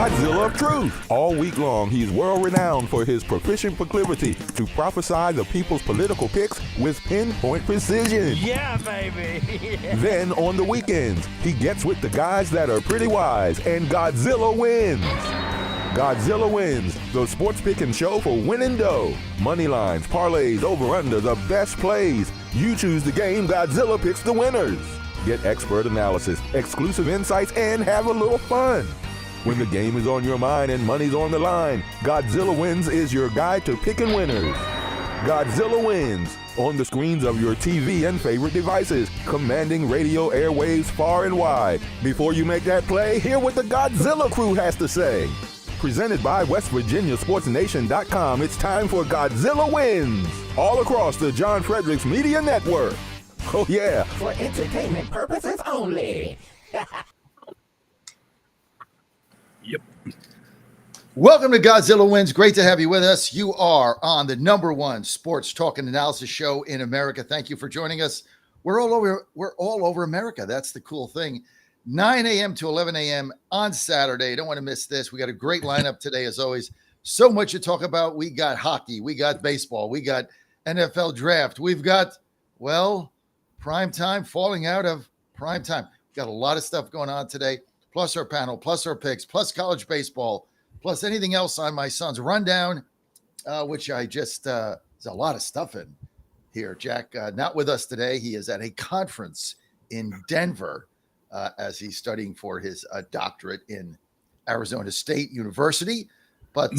Godzilla of Truth. All week long, he's world-renowned for his proficient proclivity to prophesy the people's political picks with pinpoint precision. Yeah, baby! Then, on the weekends, he gets with the guys that are pretty wise, and Godzilla wins. Godzilla Wins, the sports picking show for winning dough. Money lines, parlays, over-under, the best plays. You choose the game, Godzilla picks the winners. Get expert analysis, exclusive insights, and have a little fun. When the game is on your mind and money's on the line, Godzilla Wins is your guide to picking winners. Godzilla Wins, on the screens of your TV and favorite devices, commanding radio airwaves far and wide. Before you make that play, hear what the Godzilla crew has to say. Presented by WestVirginiaSportsNation.com, it's time for Godzilla Wins, all across the John Fredericks Media Network. Oh yeah, for entertainment purposes only. Yep. Welcome to Godzilla Wins. Great to have you with us. You are on the #1 sports talk and analysis show in America. Thank you for joining us. We're all over America. That's the cool thing. 9 a.m. to 11 a.m. on Saturday. Don't want to miss this. We got a great lineup today, as always. So much to talk about. We got hockey. We got baseball. We got NFL draft. We've got, well, prime time, falling out of prime time. We've got a lot of stuff going on today, plus our panel, plus our picks, plus college baseball, plus anything else on my son's rundown, which I just, there's a lot of stuff in here. Jack, not with us today. He is at a conference in Denver. As he's studying for his doctorate in Arizona State University. But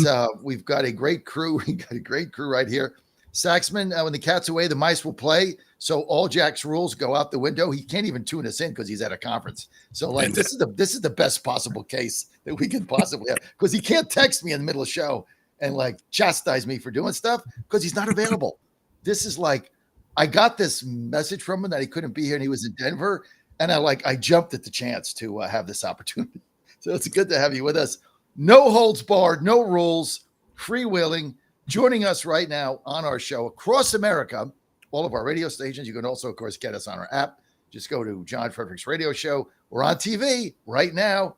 we've got a great crew. We got a great crew right here. Saxman, when the cat's away, the mice will play. So all Jack's rules go out the window. He can't even tune us in because he's at a conference. So like this is the best possible case that we could possibly have, because he can't text me in the middle of the show and like chastise me for doing stuff because he's not available. This is like, I got this message from him that he couldn't be here and he was in Denver. And I jumped at the chance to have this opportunity. So it's good to have you with us. No holds barred, no rules, freewheeling. Joining us right now on our show across America, all of our radio stations. You can also, of course, get us on our app. Just go to John Fredericks Radio Show. We're on TV right now.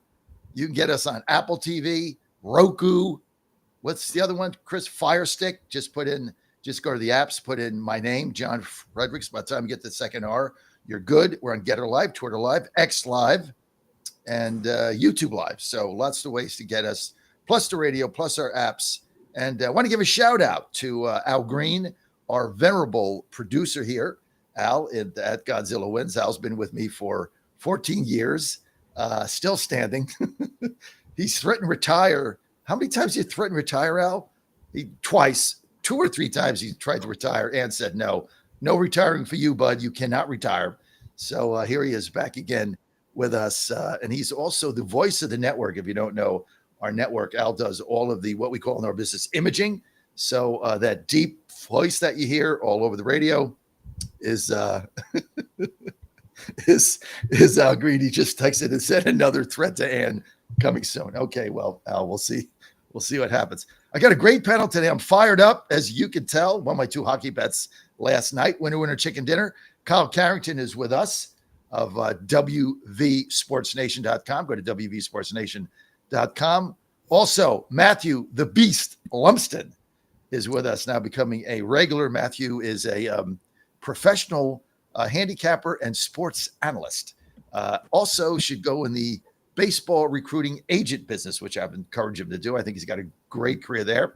You can get us on Apple TV, Roku. What's the other one? Chris, Fire Stick. Just go to the apps, put in my name, John Fredericks. By the time you get the second R, you're good. We're on Getter Live, Twitter Live, X Live, and YouTube Live. So lots of ways to get us, plus the radio, plus our apps. And I want to give a shout out to Al Green, our venerable producer here. Al at Godzilla Wins. Al's been with me for 14 years, still standing. He's threatened to retire. How many times did you threaten to retire, Al? Twice, 2 or 3 times he tried to retire and said no. No retiring for you, bud. You cannot retire. So here he is back again with us. And he's also the voice of the network. If you don't know our network, Al does all of the, what we call in our business, imaging. So that deep voice that you hear all over the radio is Al Green. He just texted and said another threat to Ann coming soon. Okay, well, Al, we'll see. We'll see what happens. I got a great panel today. I'm fired up, as you can tell. Won my 2 hockey bets last night. Winner chicken dinner. Kyle Carrington is with us of WVSportsNation.com. Go to WVSportsNation.com. Also, Matthew the Beast Lumsden is with us now, becoming a regular. Matthew is a professional handicapper and sports analyst. Also should go in the baseball recruiting agent business, which I've encouraged him to do. I think he's got a great career there.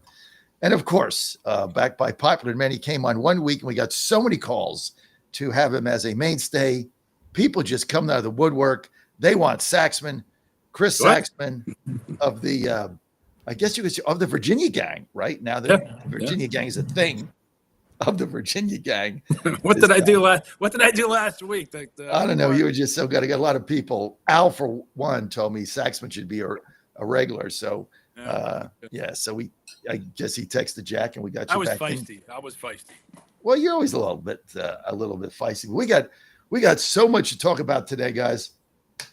And of course, backed by popular demand, he came on one week and we got so many calls to have him as a mainstay. People just coming out of the woodwork. They want Saxman, Chris Saxman of the, I guess you could say, of the Virginia gang, right? Now the Virginia gang is a thing. Of the Virginia gang. What did I do last week? I don't know. You were just so good. I got a lot of people. Al, for one, told me Saxman should be a regular. So, so I guess he texted Jack and we got you back. I was feisty. Well, you're always a little bit feisty. We got so much to talk about today, guys. I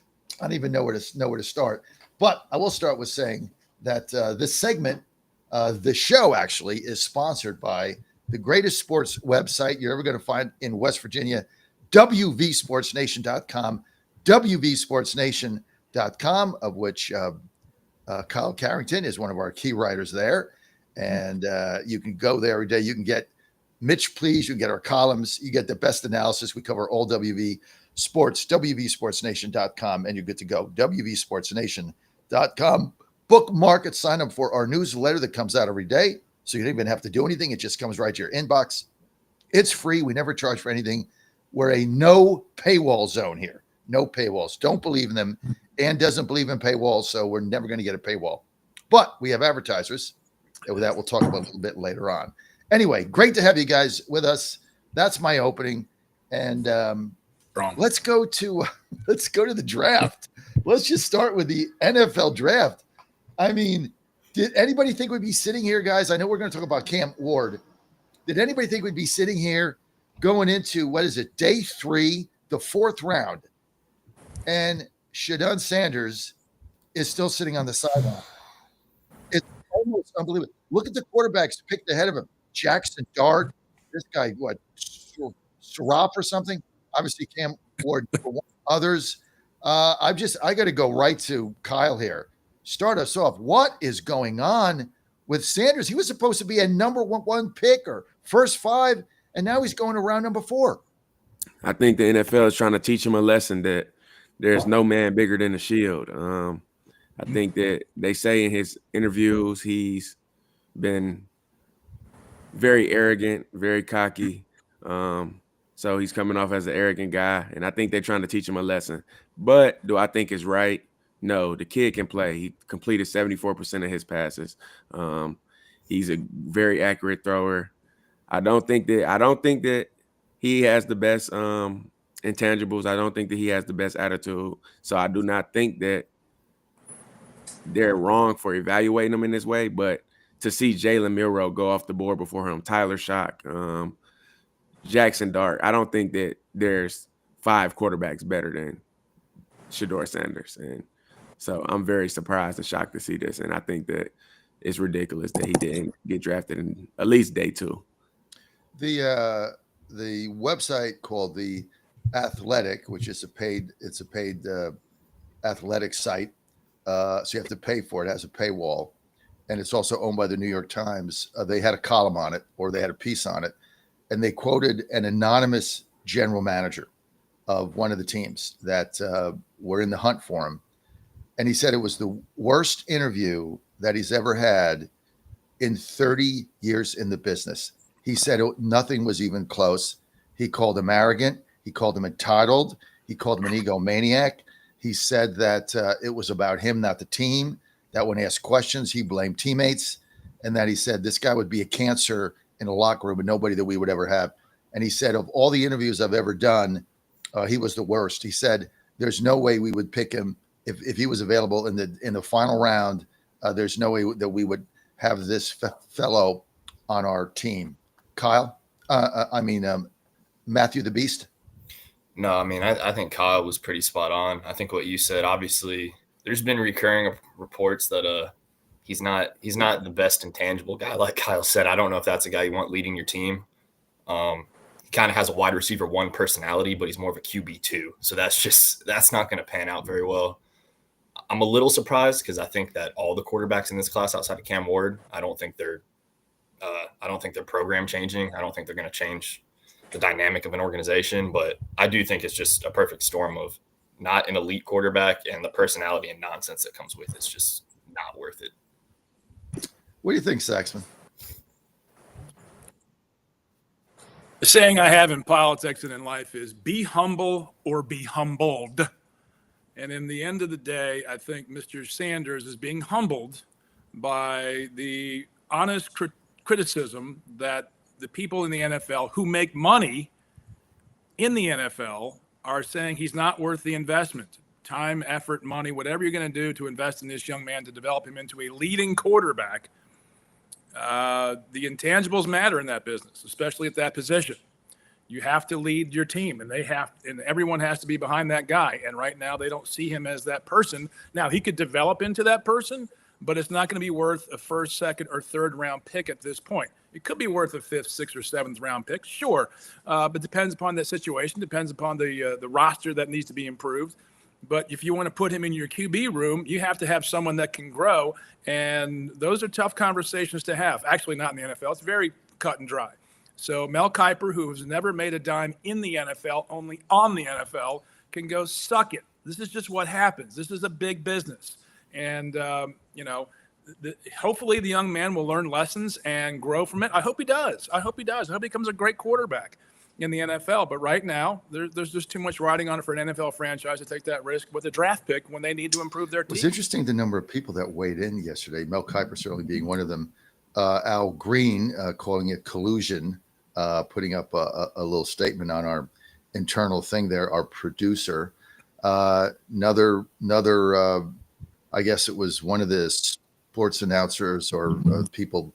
don't even know where to start. But I will start with saying that this segment, the show actually, is sponsored by the greatest sports website you're ever going to find in West Virginia, WVSportsNation.com, WVSportsNation.com, of which Kyle Carrington is one of our key writers there. And you can go there every day. You can get Mitch, please. You can get our columns. You get the best analysis. We cover all WV sports, WVSportsNation.com, and you're good to go. WVSportsNation.com. Bookmark it. Sign up for our newsletter that comes out every day. So you don't even have to do anything. It just comes right to your inbox. It's free. We never charge for anything. We're a no paywall zone here. No paywalls. Don't believe in them. And doesn't believe in paywalls, so we're never going to get a paywall. But we have advertisers. And with that, we'll talk about a little bit later on. Anyway, great to have you guys with us. That's my opening. And let's go to the draft. Let's just start with the NFL draft. I mean, did anybody think we'd be sitting here, guys? I know we're going to talk about Cam Ward. Did anybody think we'd be sitting here going into, day 3, the 4th round, and Shadon Sanders is still sitting on the sideline? It's almost unbelievable. Look at the quarterbacks picked ahead of him. Jackson Dart, this guy, Saraf or something? Obviously, Cam Ward, others. I got to go right to Kyle here. Start us off. What is going on with Sanders? He was supposed to be a number one pick or first 5, and now he's going to round number 4. I think the NFL is trying to teach him a lesson that there's no man bigger than the shield. I think that they say in his interviews he's been very arrogant, very cocky. So he's coming off as an arrogant guy, and I think they're trying to teach him a lesson. But do I think it's right? No, the kid can play. He completed 74% of his passes. He's a very accurate thrower. I don't think that he has the best intangibles. I don't think that he has the best attitude. So I do not think that they're wrong for evaluating him in this way. But to see Jalen Milroe go off the board before him, Tyler Shock, Jackson Dart, I don't think that there's 5 quarterbacks better than Shador Sanders. And so I'm very surprised and shocked to see this. And I think that it's ridiculous that he didn't get drafted in at least day 2. The website called The Athletic, which is a paid athletic site. So you have to pay for it. It has a paywall. And it's also owned by the New York Times. They had a column on it, or they had a piece on it. And they quoted an anonymous general manager of one of the teams that were in the hunt for him. And he said it was the worst interview that he's ever had in 30 years in the business. He said nothing was even close. He called him arrogant. He called him entitled. He called him an egomaniac. He said that it was about him, not the team, that when asked questions, he blamed teammates, and that he said this guy would be a cancer in a locker room and nobody that we would ever have. And he said, of all the interviews I've ever done, he was the worst. He said, there's no way we would pick him if he was available in the final round. There's no way that we would have this fellow on our team. Kyle, Matthew the Beast. No, I mean, I think Kyle was pretty spot on. I think what you said, obviously, there's been recurring reports that he's not the best intangible guy. Like Kyle said, I don't know if that's a guy you want leading your team. He kind of has a wide receiver 1 personality, but he's more of a QB2. So that's not going to pan out very well. I'm a little surprised because I think that all the quarterbacks in this class outside of Cam Ward, I don't think they're program changing. I don't think they're going to change the dynamic of an organization, but I do think it's just a perfect storm of not an elite quarterback and the personality and nonsense that comes with it. It's just not worth it. What do you think, Saxman? The saying I have in politics and in life is be humble or be humbled. And in the end of the day, I think Mr. Sanders is being humbled by the honest criticism that the people in the NFL who make money in the NFL are saying he's not worth the investment, time, effort, money, whatever you're going to do to invest in this young man to develop him into a leading quarterback. The intangibles matter in that business, especially at that position. You have to lead your team, and everyone has to be behind that guy. And right now, they don't see him as that person. Now, he could develop into that person, but it's not going to be worth a first, second, or third round pick at this point. It could be worth a 5th, 6th, or 7th round pick, sure, but depends upon that situation, depends upon the roster that needs to be improved. But if you want to put him in your QB room, you have to have someone that can grow. And those are tough conversations to have. Actually, not in the NFL. It's very cut and dry. So Mel Kiper, who has never made a dime in the NFL, only on the NFL, can go, suck it. This is just what happens. This is a big business. And, hopefully the young man will learn lessons and grow from it. I hope he does. I hope he becomes a great quarterback in the NFL. But right now, there's just too much riding on it for an NFL franchise to take that risk with a draft pick when they need to improve their team. It's interesting the number of people that weighed in yesterday. Mel Kiper certainly being one of them. Al Green calling it collusion, putting up a little statement on our internal thing there. Our producer, another. I guess it was one of the sports announcers or people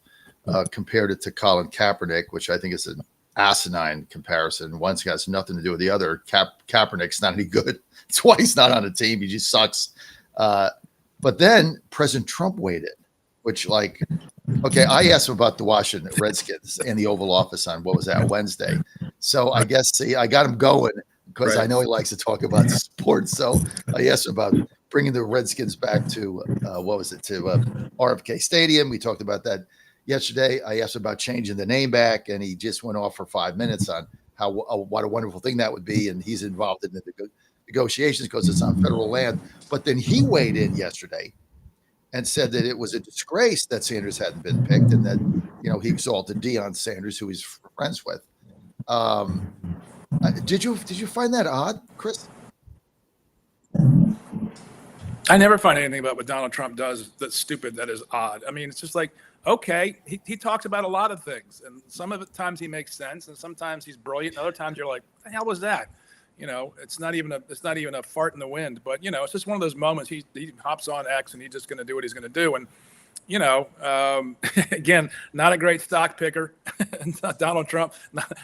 compared it to Colin Kaepernick, which I think is an asinine comparison. One's got nothing to do with the other. Kaepernick's not any good. That's why he's not on the team. He just sucks. But then President Trump weighed in, which okay, I asked him about the Washington Redskins and the Oval Office on, what was that, Wednesday. So I guess, I got him going because I know he likes to talk about sports. So I asked him about bringing the Redskins back to, to RFK Stadium. We talked about that yesterday. I asked him about changing the name back, and he just went off for 5 minutes on what a wonderful thing that would be. And he's involved in the negotiations because it's on federal land. But then he weighed in yesterday and said that it was a disgrace that Sanders hadn't been picked, and that, he exalted Deion Sanders, who he's friends with. Did you find that odd, Chris? I never find anything about what Donald Trump does that's stupid, that is odd. I mean, it's just like, okay, he talks about a lot of things, and some of the times he makes sense, and sometimes he's brilliant, and other times you're like, what the hell was that? It's not even a fart in the wind, but it's just one of those moments. He hops on X and he's just going to do what he's going to do. And, again, not a great stock picker. Donald Trump,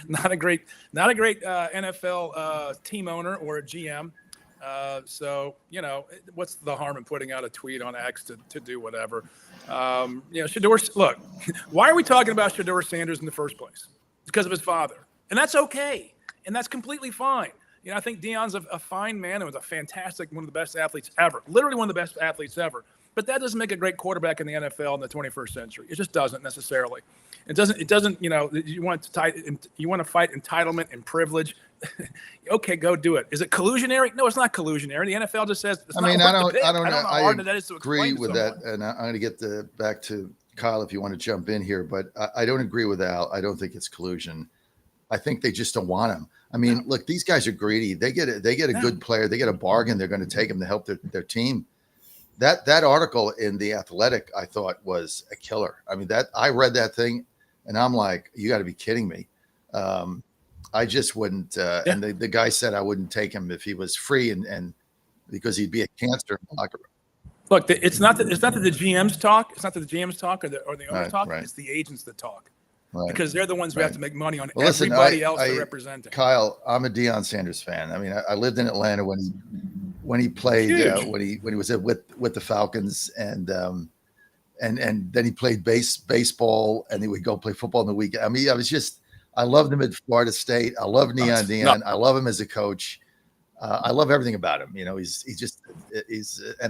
not a great NFL team owner or a GM. So, what's the harm in putting out a tweet on X to do whatever? Shedeur, look, why are we talking about Shedeur Sanders in the first place? Because of his father. And that's okay. And that's completely fine. I think Deion's a fine man and was a fantastic, one of the best athletes ever, literally one of the best athletes ever. But that doesn't make a great quarterback in the NFL in the 21st century. It just doesn't necessarily. It doesn't, you want to fight entitlement and privilege. Okay, go do it. Is it collusionary? No, it's not collusionary. The NFL just says it's not worth the pick. I don't know how hard that is to agree explain to with someone. that. And I'm going to get back to Kyle if you want to jump in here, but I don't agree with Al. I don't think it's collusion. I think they just don't want him. I mean, look, these guys are greedy. They get a good player. They get a bargain. They're going to take him to help their team. That article in The Athletic, I thought, was a killer. I mean, I read that thing and I'm like, you got to be kidding me. I just wouldn't. And the guy said I wouldn't take him if he was free and because he'd be a cancer in the locker room. Look, it's not that the GMs talk. It's not that the GMs talk or the owners talk. Right. It's the agents that talk. Right. Because they're the ones who have to make money on listen, everybody else they're representing. Kyle, I'm a Deion Sanders fan. I mean, I lived in Atlanta when he played when he was with the Falcons, and then he played baseball, and he would go play football in the weekend. I mean, I loved him at Florida State. I love Deion. I love him as a coach. I love everything about him. And I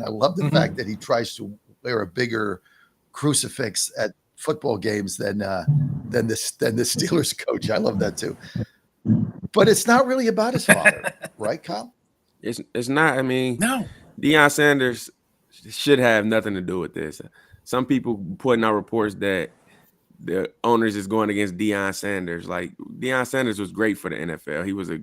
love the fact that he tries to wear a bigger crucifix at football games than the Steelers coach. I love that too. But it's not really about his father, right, Kyle? It's not. I mean, No. Deion Sanders should have nothing to do with this. Some people putting out reports that the owners is going against Deion Sanders. Like, Deion Sanders was great for the NFL. He was a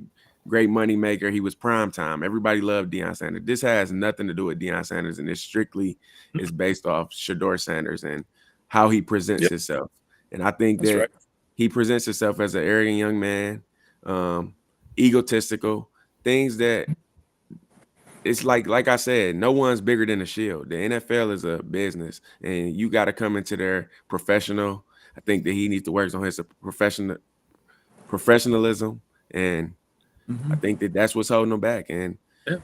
great money maker. He was prime time. Everybody loved Deion Sanders. This has nothing to do with Deion Sanders, and it strictly is based off Shedeur Sanders and how he presents himself. And I think that he presents himself as an arrogant young man, egotistical, things that it's like I said, no one's bigger than the Shield. The NFL is a business, and you got to come into their professional. I think that he needs to work on his professionalism, and I think that that's what's holding him back. And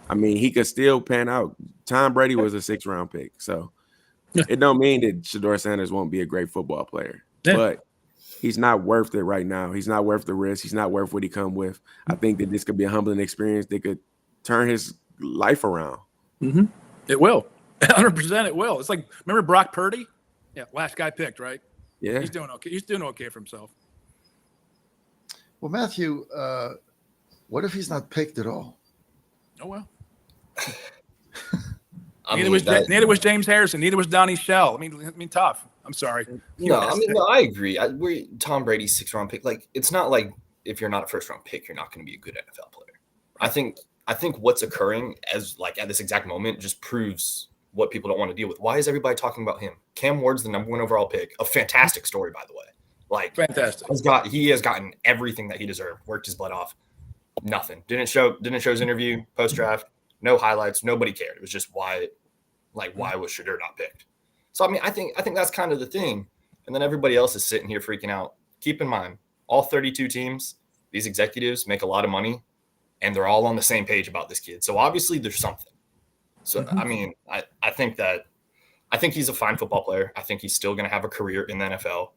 I mean, he could still pan out. Tom Brady was a 6th-round pick, so it don't mean that Shedeur Sanders won't be a great football player, but he's not worth it right now. He's not worth the risk. He's not worth what he come with. I think that this could be a humbling experience that could turn his life around. Mm-hmm. It will. 100% it will. It's like, remember Brock Purdy? Yeah, last guy picked, right? Yeah. He's doing okay. He's doing okay for himself. Well, Matthew, what if he's not picked at all? Oh, well. Neither was James Harrison. Neither was Donnie Shell. I mean, tough. I'm sorry. I agree. Tom Brady's 6th-round pick. Like, it's not like if you're not a first-round pick, you're not going to be a good NFL player. I think what's occurring at this exact moment just proves what people don't want to deal with. Why is everybody talking about him? Cam Ward's the number 1 overall pick. A fantastic story, by the way. Like, fantastic. He has gotten everything that he deserved. Worked his butt off. Nothing. Didn't show his interview post draft. No highlights. Nobody cared. It was just why was Shedeur not picked? So I mean, I think that's kind of the thing. And then everybody else is sitting here freaking out. Keep in mind, all 32 teams, these executives make a lot of money, and they're all on the same page about this kid. So obviously there's something. So I mean, I think he's a fine football player. I think he's still going to have a career in the NFL.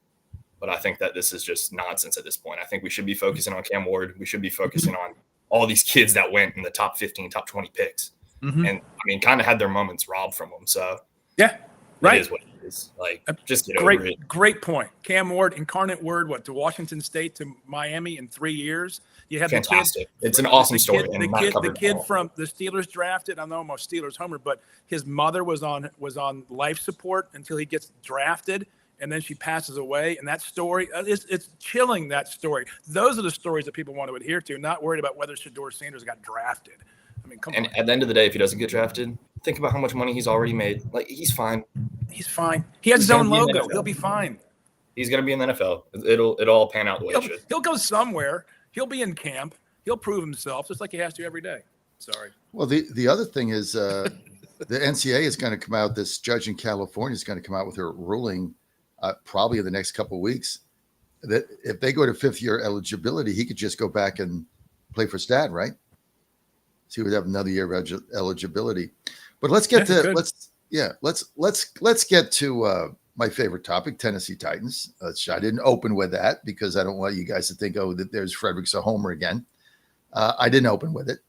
But I think that this is just nonsense at this point. I think we should be focusing on Cam Ward. We should be focusing on all these kids that went in the top 15, top 20 picks. And I mean, kind of had their moments robbed from them. So yeah, right. It is what it is. Like, just get over it. Great point. Cam Ward, incarnate word, to Washington State, to Miami in 3 years. You have fantastic. It's an awesome story. The kid from the Steelers drafted. I know I'm a Steelers homer, but his mother was on life support until he gets drafted. And then she passes away. And that story, it's chilling, that story. Those are the stories that people want to adhere to, not worried about whether Shedeur Sanders got drafted. I mean, come on. And at the end of the day, if he doesn't get drafted, think about how much money he's already made. Like, he's fine. He's fine. He has his own logo. He'll be fine. He's going to be in the NFL. It'll all pan out the way it should. He'll go somewhere. He'll be in camp. He'll prove himself just like he has to every day. Sorry. Well, the other thing is the NCAA is going to come out, this judge in California is going to come out with her ruling probably in the next couple of weeks, that if they go to 5th-year eligibility, he could just go back and play for Stat, right? So he would have another year of eligibility. But let's get let's get to my favorite topic, Tennessee Titans. I didn't open with that because I don't want you guys to think, that there's Frederick's a homer again. I didn't open with it,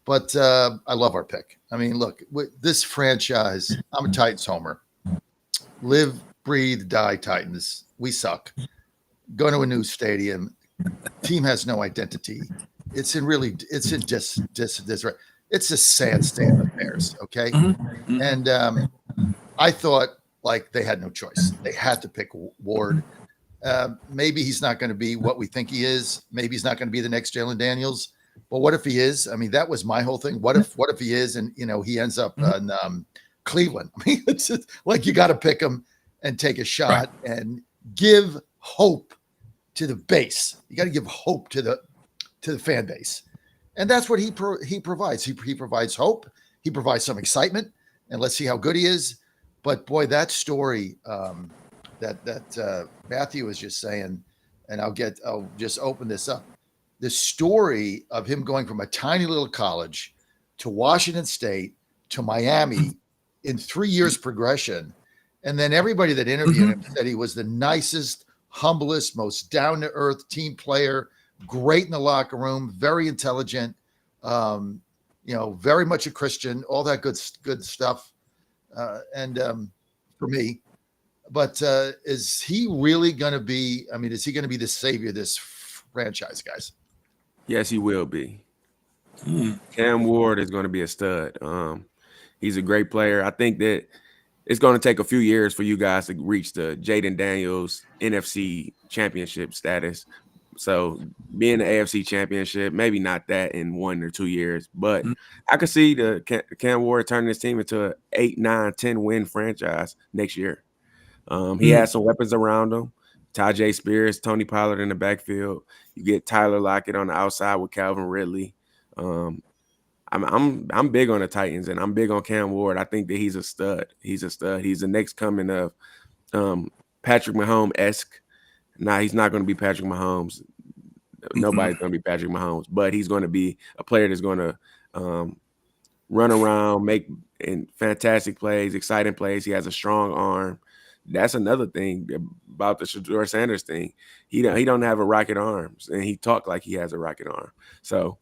but I love our pick. I mean, look, this franchise, I'm a Titans homer. Live, breathe, die Titans. We suck. Go to a new stadium. Team has no identity. It's in disarray. It's a sad state of affairs. Okay. Mm-hmm. And I thought like they had no choice. They had to pick Ward. Maybe he's not going to be what we think he is. Maybe he's not going to be the next Jalen Daniels. But what if he is? I mean, that was my whole thing. What if he is, and he ends up in Cleveland? I mean, it's just, like, you got to pick him and take a shot and give hope to the base. You got to give hope to the fan base, and that's what he provides. He provides hope. He provides some excitement, and let's see how good he is. But boy, that story that Matthew was just saying, and I'll just open this up. The story of him going from a tiny little college to Washington State to Miami in 3 years progression. And then everybody that interviewed him said he was the nicest, humblest, most down-to-earth team player, great in the locker room, very intelligent, very much a Christian, all that good stuff. For me, but is he really going to be, is he going to be the savior of this franchise, guys? Yes, he will be. Cam Ward is going to be a stud. He's a great player. I think that it's going to take a few years for you guys to reach the Jaden Daniels NFC championship status. So being the AFC championship, maybe not that in 1 or 2 years, but I could see the Cam Ward turning his team into an 8, 9, 10 win franchise next year. He has some weapons around him. Tajay Spears, Tony Pollard in the backfield. You get Tyler Lockett on the outside with Calvin Ridley. I'm big on the Titans, and I'm big on Cam Ward. I think that he's a stud. He's the next coming of Patrick Mahomes-esque. Nah, he's not going to be Patrick Mahomes. Nobody's going to be Patrick Mahomes, but he's going to be a player that's going to run around, make fantastic plays, exciting plays. He has a strong arm. That's another thing about the Shedeur Sanders thing. He don't have a rocket arms, and he talked like he has a rocket arm. So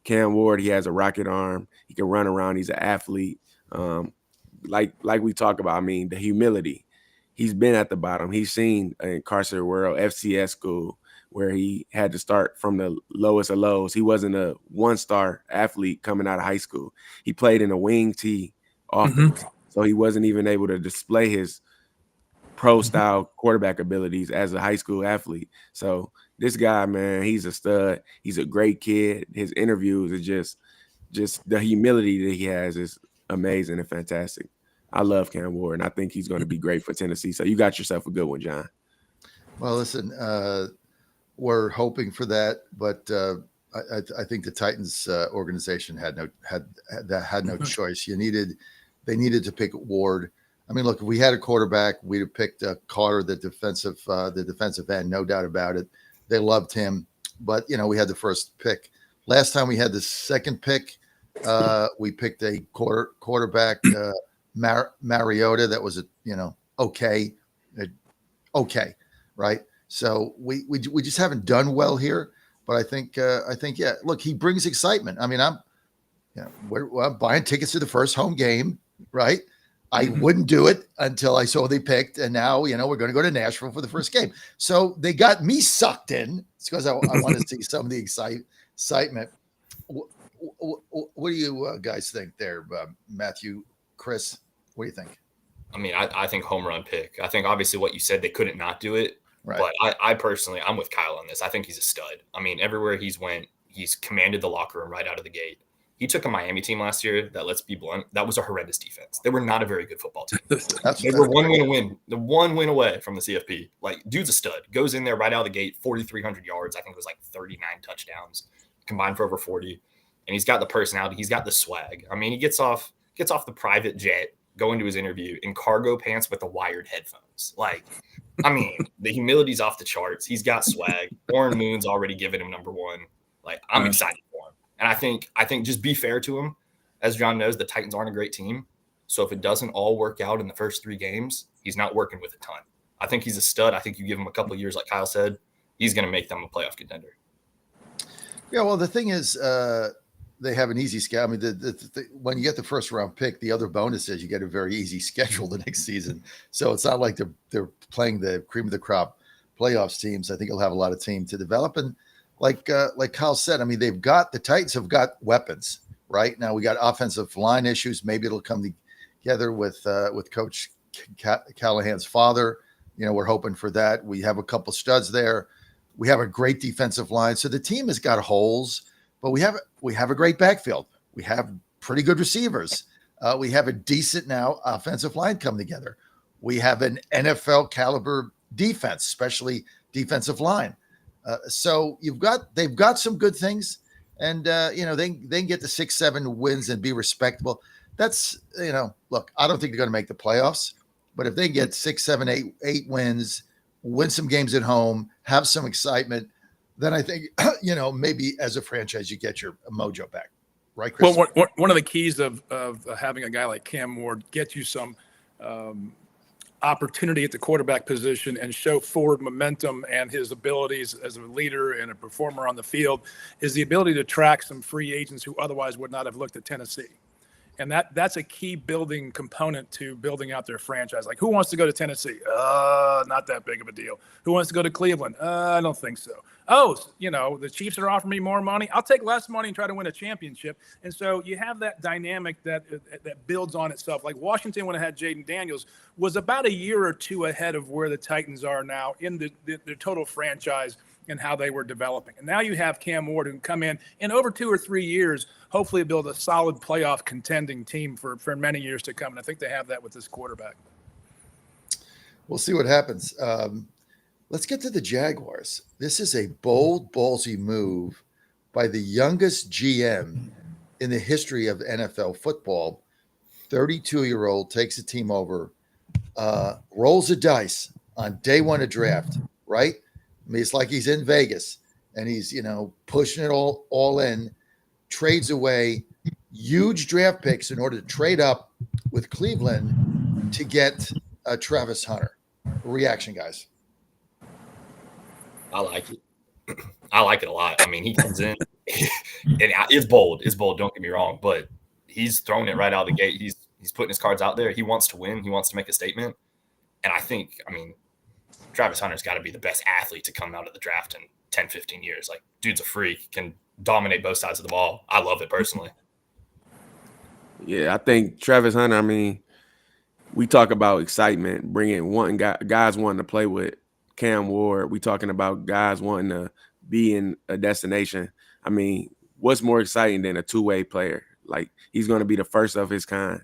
Cam Ward, he has a rocket arm. He can run around. He's an athlete. Like we talk about, I mean, the humility. He's been at the bottom. He's seen in Carcer World, FCS school, where he had to start from the lowest of lows. He wasn't a one-star athlete coming out of high school. He played in a wing T offense, so he wasn't even able to display his pro-style quarterback abilities as a high school athlete. So this guy, man, he's a stud. He's a great kid. His interviews are just the humility that he has is amazing and fantastic. I love Cam Ward, and I think he's going to be great for Tennessee. So you got yourself a good one, John. Well, listen, we're hoping for that, but I think the Titans organization had no choice. They needed to pick Ward. I mean, look, if we had a quarterback, we'd have picked Carter, the defensive end, no doubt about it. They loved him, but we had the first pick. Last time we had the second pick, we picked a quarterback, Mariota. That was okay, right? So we just haven't done well here. But I think yeah. Look, he brings excitement. I mean, I'm buying tickets to the first home game, right? I wouldn't do it until I saw they picked, and now we're going to go to Nashville for the first game. So they got me sucked in. It's because I want to see some of the excitement. What do you guys think there, Matthew, Chris? What do you think? I mean, I think home run pick. I think obviously what you said, they couldn't not do it. Right. But I personally, I'm with Kyle on this. I think he's a stud. I mean, everywhere he's went, he's commanded the locker room right out of the gate. He took a Miami team last year that, let's be blunt, that was a horrendous defense. They were not a very good football team. They were one win away from the CFP. Like, dude's a stud. Goes in there right out of the gate, 4,300 yards. I think it was like 39 touchdowns combined for over 40. And he's got the personality. He's got the swag. I mean, he gets off the private jet, going to his interview in cargo pants with the wired headphones. Like, I mean, the humility's off the charts. He's got swag. Warren Moon's already given him number one. Like, I'm excited for him. And I think just be fair to him. As John knows, the Titans aren't a great team. So if it doesn't all work out in the first 3 games, he's not working with a ton. I think he's a stud. I think you give him a couple of years, like Kyle said, he's going to make them a playoff contender. Yeah, well, the thing is, they have an easy schedule. I mean, when you get the first round pick, the other bonus is you get a very easy schedule the next season. So it's not like they're playing the cream of the crop playoffs teams. I think he'll have a lot of team to develop. And like Kyle said, I mean, the Titans have got weapons right now. We got offensive line issues. Maybe it'll come together with Coach Callahan's father. We're hoping for that. We have a couple studs there. We have a great defensive line. So the team has got holes. But we have a great backfield. We have pretty good receivers. We have a decent now offensive line come together. We have an NFL caliber defense, especially defensive line. So they've got some good things, and they can get to 6-7 wins and be respectable. That's look, I don't think they're going to make the playoffs, but if they get 6, 7, 8 wins, win some games at home, have some excitement, then I think, maybe as a franchise, you get your mojo back. Right, Chris? Well, one of the keys of having a guy like Cam Ward get you some opportunity at the quarterback position and show forward momentum and his abilities as a leader and a performer on the field is the ability to track some free agents who otherwise would not have looked at Tennessee. And that's a key building component to building out their franchise. Like, who wants to go to Tennessee? Not that big of a deal. Who wants to go to Cleveland? I don't think so. Oh, the Chiefs are offering me more money. I'll take less money and try to win a championship. And so you have that dynamic that builds on itself. Like Washington, when it had Jaden Daniels, was about a year or two ahead of where the Titans are now in the total franchise and how they were developing. And now you have Cam Ward who can come in over 2 or 3 years, hopefully build a solid playoff contending team for many years to come. And I think they have that with this quarterback. We'll see what happens. Let's get to the Jaguars. This is a bold, ballsy move by the youngest GM in the history of NFL football. 32-year-old takes a team over, rolls the dice on day one of draft, right? I mean, it's like he's in Vegas and he's, pushing it all in, trades away huge draft picks in order to trade up with Cleveland to get Travis Hunter. Reaction, guys. I like it. I like it a lot. I mean, he comes in. it's bold. It's bold. Don't get me wrong, but he's throwing it right out of the gate. He's putting his cards out there. He wants to win. He wants to make a statement. And I mean, Travis Hunter's got to be the best athlete to come out of the draft in 10, 15 years. Like, dude's a freak, can dominate both sides of the ball. I love it personally. Yeah, I think Travis Hunter, I mean, we talk about excitement, bringing guys wanting to play with Cam Ward. We talking about guys wanting to be in a destination. I mean, what's more exciting than a two-way player? Like, he's going to be the first of his kind.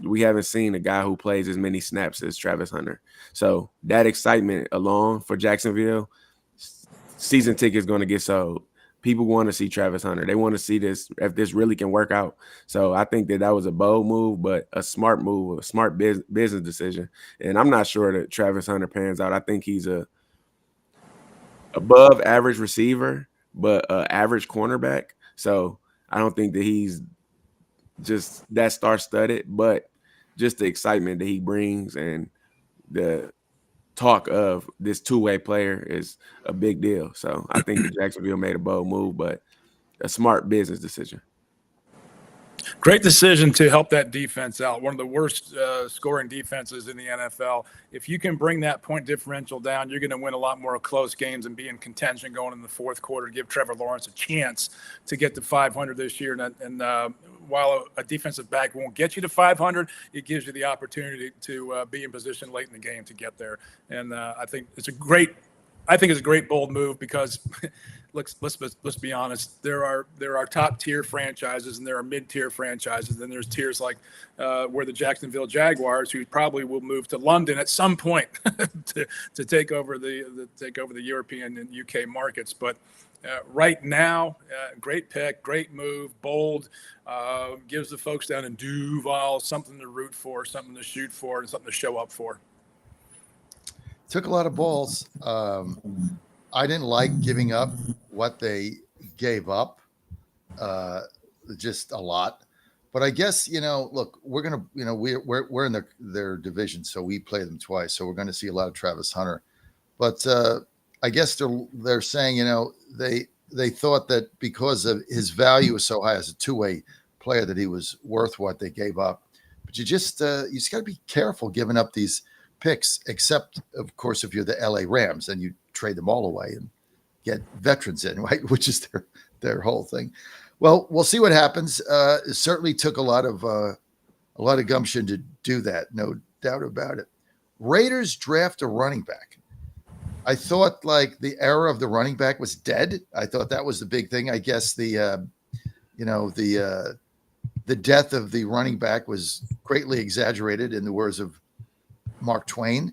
We haven't seen a guy who plays as many snaps as Travis Hunter. So that excitement alone for Jacksonville, season tickets going to get sold. People want to see Travis Hunter. They want to see this, if this really can work out. So I think that was a bold move, but a smart move, a smart business decision. And I'm not sure that Travis Hunter pans out. I think he's a above average receiver, but average cornerback. So I don't think that he's just that star-studded, but just the excitement that he brings and the talk of this two-way player is a big deal. So I think that Jacksonville made a bold move, but a smart business decision. Great decision to help that defense out. One of the worst scoring defenses in the NFL. If you can bring that point differential down, you're going to win a lot more close games and be in contention going in the fourth quarter. Give Trevor Lawrence a chance to get to 500 this year. And while a defensive back won't get you to 500, it gives you the opportunity to be in position late in the game to get there. And I think it's a great bold move because let's be honest. There are top tier franchises and there are mid tier franchises. Then there's tiers like where the Jacksonville Jaguars, who probably will move to London at some point to take over the European and UK markets. But right now, great pick, great move, bold, gives the folks down in Duval something to root for, something to shoot for, and something to show up for. Took a lot of balls. I didn't like giving up what they gave up, just a lot. But I guess, look, we're gonna, we're in their division, so we play them twice, so we're going to see a lot of Travis Hunter. But I guess they're saying, they thought that because of his value was so high as a two-way player that he was worth what they gave up. But you just got to be careful giving up these picks, except of course if you're the LA Rams and you trade them all away and get veterans in, right? Which is their whole thing. Well, we'll see what happens. It certainly took a lot of gumption to do that, no doubt about it. Raiders draft a running back. I thought like the era of the running back was dead. I thought that was the big thing. I guess the death of the running back was greatly exaggerated, in the words of Mark Twain.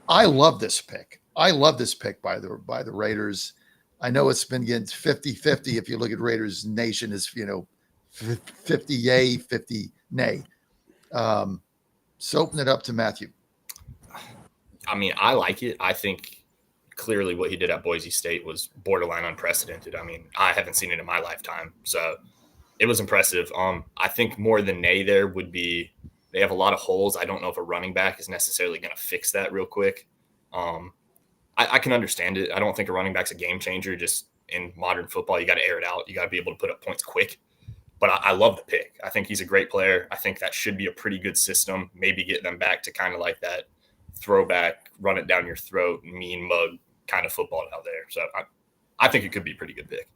I love this pick. by the Raiders. I know it's been against 50-50. If you look at Raiders Nation is, 50 yay, 50 nay. So open it up to Matthew. I mean, I like it. I think clearly what he did at Boise State was borderline unprecedented. I mean, I haven't seen it in my lifetime. So it was impressive. I think more than nay there would be, they have a lot of holes. I don't know if a running back is necessarily going to fix that real quick. I can understand it. I don't think a running back's a game changer. Just in modern football, you got to air it out. You got to be able to put up points quick. But I love the pick. I think he's a great player. I think that should be a pretty good system. Maybe get them back to kind of like that throwback, run it down your throat, mean mug kind of football out there. So I think it could be a pretty good pick.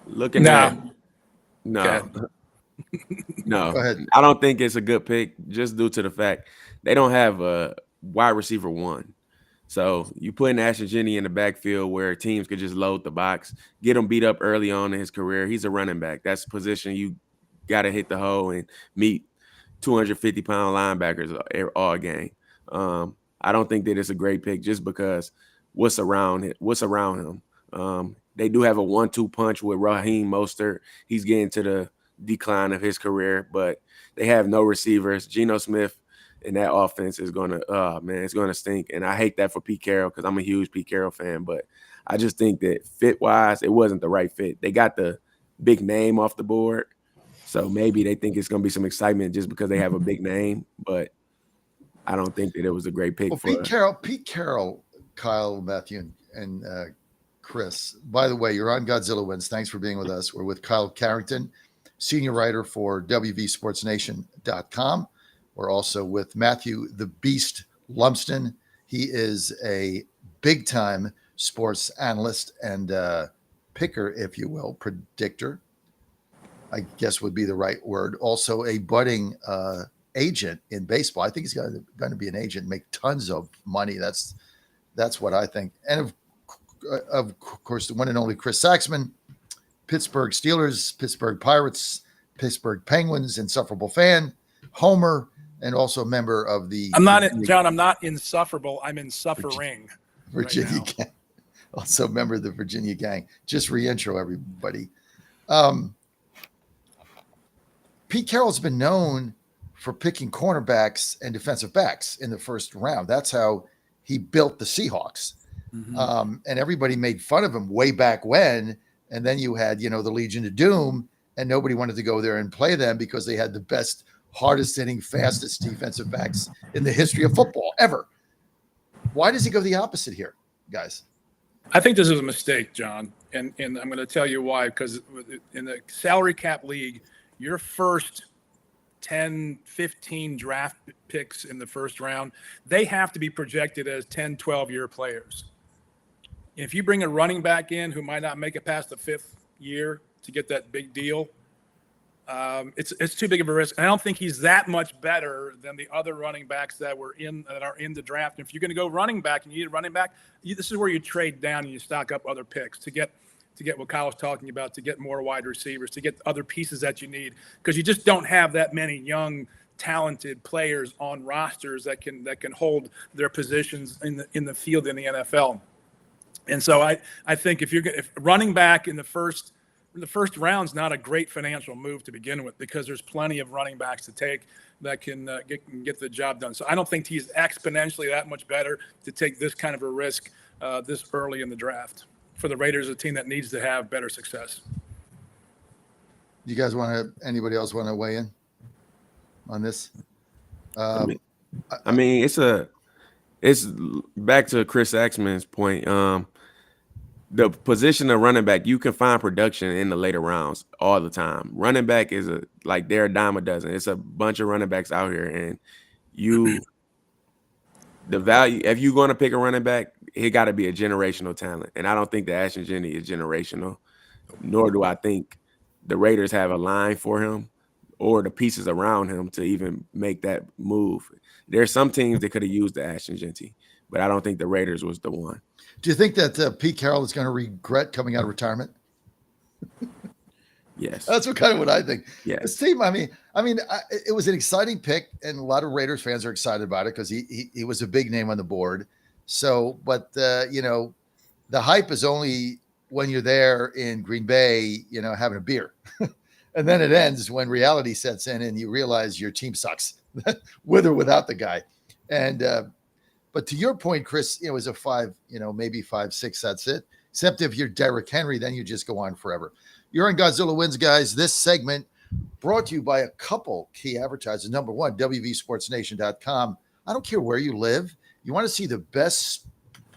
Looking at no. Go ahead. I don't think it's a good pick just due to the fact they don't have a wide receiver one. So you put Ashton Jennings in the backfield where teams could just load the box, get him beat up early on in his career. He's a running back. That's a position you got to hit the hole and meet 250-pound linebackers all game. I don't think that it's a great pick just because what's around him. They do have a 1-2 punch with Raheem Mostert. He's getting to the decline of his career, but they have no receivers. Geno Smith and that offense is it's gonna stink. And I hate that for Pete Carroll because I'm a huge Pete Carroll fan, but I just think that fit-wise, it wasn't the right fit. They got the big name off the board, so maybe they think it's gonna be some excitement just because they have a big name, but I don't think that it was a great pick. Well, Pete Carroll, Kyle, Matthew, and Chris. By the way, you're on Godzilla Wins. Thanks for being with us. We're with Kyle Carrington, senior writer for WVSportsNation.com. We're also with Matthew the Beast Lumsden. He is a big-time sports analyst and picker, if you will, predictor, I guess would be the right word. Also a budding agent in baseball. I think he's going to be an agent, make tons of money. That's what I think. And of course, the one and only Chris Saxman, Pittsburgh Steelers, Pittsburgh Pirates, Pittsburgh Penguins, insufferable fan, homer, and also a member of the. I'm not insufferable. I'm insuffering. Virginia gang. Also a member of the Virginia gang. Just reintro everybody. Pete Carroll's been known for picking cornerbacks and defensive backs in the first round. That's how he built the Seahawks. Mm-hmm. And everybody made fun of him way back when. And then you had, the Legion of Doom, and nobody wanted to go there and play them because they had the best, hardest hitting, fastest defensive backs in the history of football ever. Why does he go the opposite here, guys? I think this is a mistake, John. And I'm going to tell you why, because in the salary cap league, your first 10, 15 draft picks in the first round, they have to be projected as 10, 12-year players. If you bring a running back in who might not make it past the fifth year to get that big deal, it's too big of a risk. And I don't think he's that much better than the other running backs that are in the draft. And if you're going to go running back and you need a running back, this is where you trade down and you stock up other picks to get what Kyle was talking about, to get more wide receivers, to get other pieces that you need, because you just don't have that many young, talented players on rosters that can hold their positions in the field in the NFL. And so I think if running back in the first round's not a great financial move to begin with, because there's plenty of running backs to take that can get the job done. So I don't think he's exponentially that much better to take this kind of a risk this early in the draft. For the Raiders, a team that needs to have better success. You guys anybody else want to weigh in on this? I mean, it's back to Chris Axman's point. The position of running back, you can find production in the later rounds all the time. Running back is they're a dime a dozen. It's a bunch of running backs out here, and the value, if you're going to pick a running back, it got to be a generational talent. And I don't think the Ashton Jennings is generational, nor do I think the Raiders have a line for him or the pieces around him to even make that move. There's some teams that could have used the Ashton Jennings, but I don't think the Raiders was the one. Do you think that Pete Carroll is going to regret coming out of retirement? Yes. That's what I think. Yes. This team, it was an exciting pick, and a lot of Raiders fans are excited about it because he was a big name on the board. So, but the hype is only when you're there in Green Bay, having a beer. And then it ends when reality sets in and you realize your team sucks with or without the guy. And, but to your point, Chris, it was a 5, maybe 5, 6, that's it. Except if you're Derrick Henry, then you just go on forever. You're on Godzilla Wins, guys. This segment brought to you by a couple key advertisers. Number one, WVSportsNation.com. I don't care where you live. You want to see the best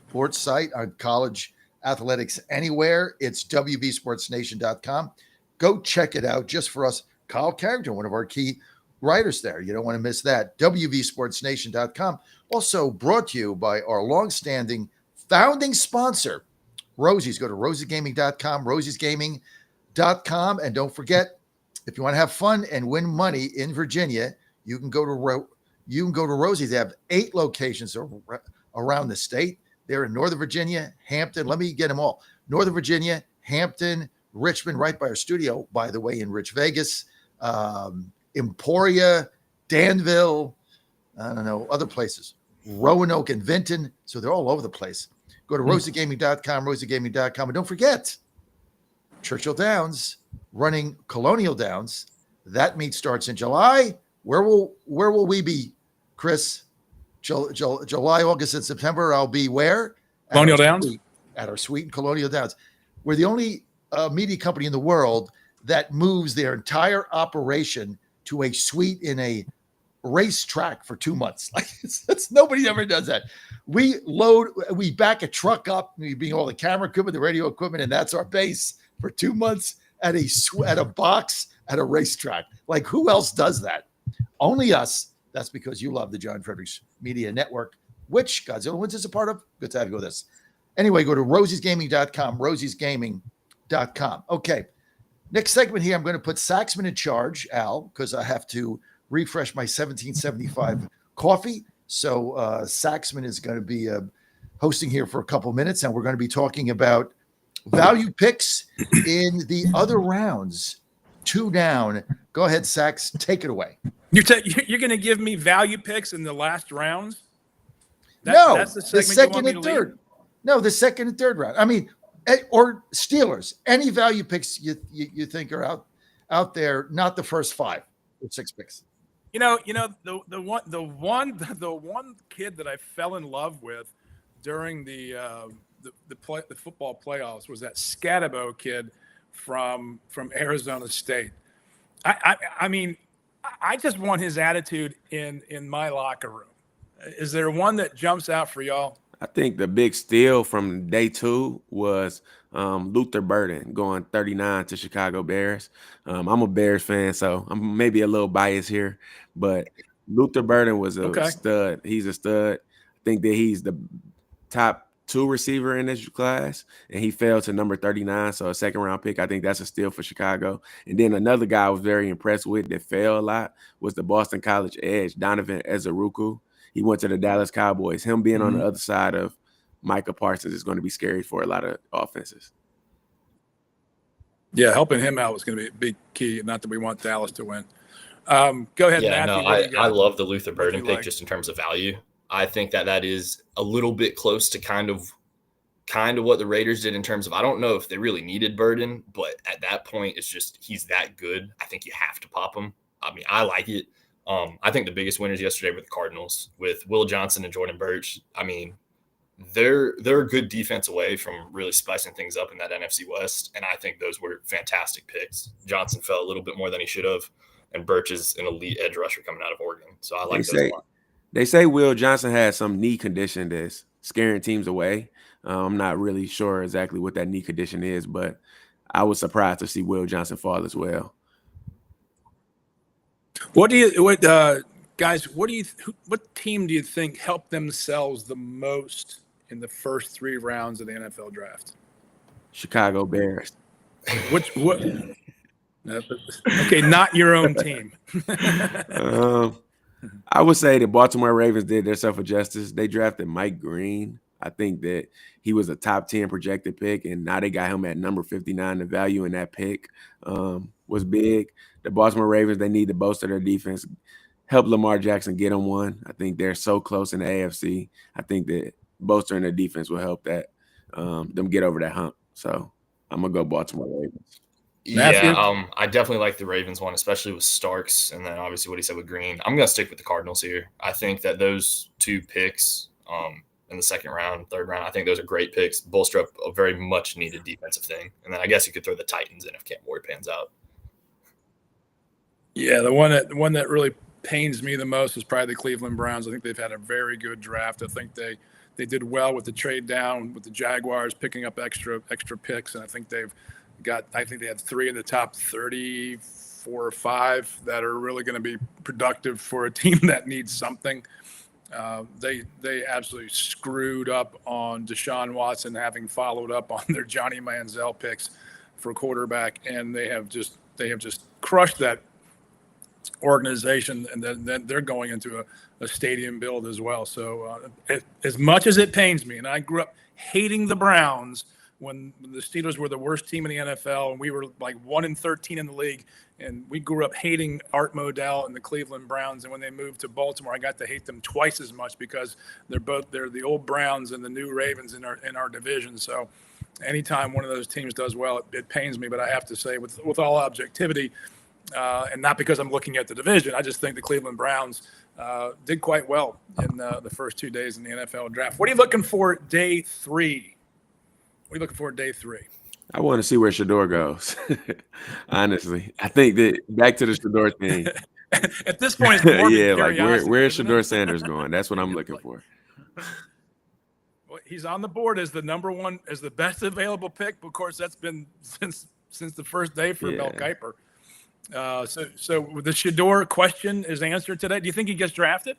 sports site on college athletics anywhere, it's WVSportsNation.com. Go check it out just for us. Kyle Carrington, one of our key writers there. You don't want to miss that. WVSportsNation.com. Also brought to you by our longstanding founding sponsor, Rosie's. Go to rosiegaming.com, rosiesgaming.com. And don't forget, if you want to have fun and win money in Virginia, you can go to Rosie's. They have 8 locations around the state. They're in Northern Virginia, Hampton. Let me get them all. Northern Virginia, Hampton, Richmond, right by our studio, by the way, in Rich Vegas, Emporia, Danville, I don't know, other places, Roanoke and Vinton. So they're all over the place. Go to rosiegaming.com, rosiegaming.com. And don't forget, Churchill Downs running Colonial Downs. That meet starts in July. Where will we be, Chris? July, August, and September. I'll be where? Colonial Downs? At our suite in Colonial Downs. We're the only media company in the world that moves their entire operation to a suite in a racetrack for 2 months. Like nobody ever does that. We back a truck up, we bring all the camera equipment, the radio equipment, and that's our base for 2 months at a box at a racetrack. Like, who else does that? Only us. That's because you love the John Fredericks Media Network, which Godzilla Wins is a part of. Good to have you with us. Anyway, go to rosiesgaming.com, rosiesgaming.com. Okay. Next segment here, I'm going to put Saxman in charge, Al, because I have to refresh my 1775 coffee. So Saxman is going to be hosting here for a couple minutes, and we're going to be talking about value picks in the other rounds. 2 down. Go ahead, Sax. Take it away. You're going to give me value picks in the last rounds? That's the second and third. No, the second and third round. I mean, or Steelers. Any value picks you think are out there? Not the first 5 or 6 picks. The one kid that I fell in love with during the football playoffs was that Scatabo kid from Arizona State. I mean, I just want his attitude in my locker room. Is there one that jumps out for y'all? I think the big steal from day 2 was Luther Burden going 39 to Chicago Bears. I'm a Bears fan, so I'm maybe a little biased here, but Luther Burden was a stud. He's a stud. I think that he's the top 2 receiver in this class, and he fell to number 39, so a second-round pick. I think that's a steal for Chicago. And then another guy I was very impressed with that fell a lot was the Boston College edge, Donovan Ezeruku. He went to the Dallas Cowboys. Him being on the other side of Micah Parsons is going to be scary for a lot of offenses. Yeah, helping him out was going to be a big key. Not that we want Dallas to win. Go ahead, yeah, Matthew. No, I love the Luther Burden pick just in terms of value. I think that is a little bit close to kind of what the Raiders did in terms of, I don't know if they really needed Burden, but at that point, it's just he's that good. I think you have to pop him. I mean, I like it. I think the biggest winners yesterday were the Cardinals with Will Johnson and Jordan Burch. I mean, they're a good defense away from really spicing things up in that NFC West, and I think those were fantastic picks. Johnson fell a little bit more than he should have, and Burch is an elite edge rusher coming out of Oregon. So I like those a lot. They say Will Johnson has some knee condition that's scaring teams away. I'm not really sure exactly what that knee condition is, but I was surprised to see Will Johnson fall as well. What team do you think helped themselves the most in the first 3 rounds of the NFL draft? Chicago Bears. Okay, not your own team. I would say the Baltimore Ravens did themselves a justice. They drafted Mike Green. I think that he was a top 10 projected pick, and now they got him at number 59. The value in that pick was big. The Baltimore Ravens, they need to bolster their defense, help Lamar Jackson get him one. I think they're so close in the AFC. I think that bolstering their defense will help that them get over that hump. So I'm going to go Baltimore Ravens. Matthew? Yeah, I definitely like the Ravens one, especially with Starks, and then obviously what he said with Green. I'm going to stick with the Cardinals here. I think that those 2 picks in the second round, third round, I think those are great picks, bolster up a very much needed defensive thing. And then I guess you could throw the Titans in if Cam Ward pans out. Yeah, the one that really pains me the most is probably the Cleveland Browns. I think they've had a very good draft. I think they did well with the trade down with the Jaguars, picking up extra picks, and I think they had 3 in the top 34 or 5 that are really going to be productive for a team that needs something. They absolutely screwed up on Deshaun Watson, having followed up on their Johnny Manziel picks for quarterback, and they have just crushed that organization, and then they're going into a stadium build as well. So as much as it pains me, and I grew up hating the Browns when the Steelers were the worst team in the NFL, and we were like 1-13 in the league, and we grew up hating Art Modell and the Cleveland Browns. And when they moved to Baltimore, I got to hate them twice as much because they're the old Browns and the new Ravens in our division. So anytime one of those teams does well, it pains me. But I have to say, with all objectivity, and not because I'm looking at the division, I just think the Cleveland Browns did quite well in the first 2 days in the NFL draft. What are you looking for day 3? What are you looking for day 3? I want to see where Shador goes. Honestly, I think that back to the Shador thing. At this point, it's morbid Yeah, like curiosity. where's isn't Shador it? Sanders going? That's what I'm looking for. Well, he's on the board as the number one, as the best available pick. Of course, that's been since the first day for Mel Yeah. Kiper. So the Shador question is answered today. Do you think he gets drafted?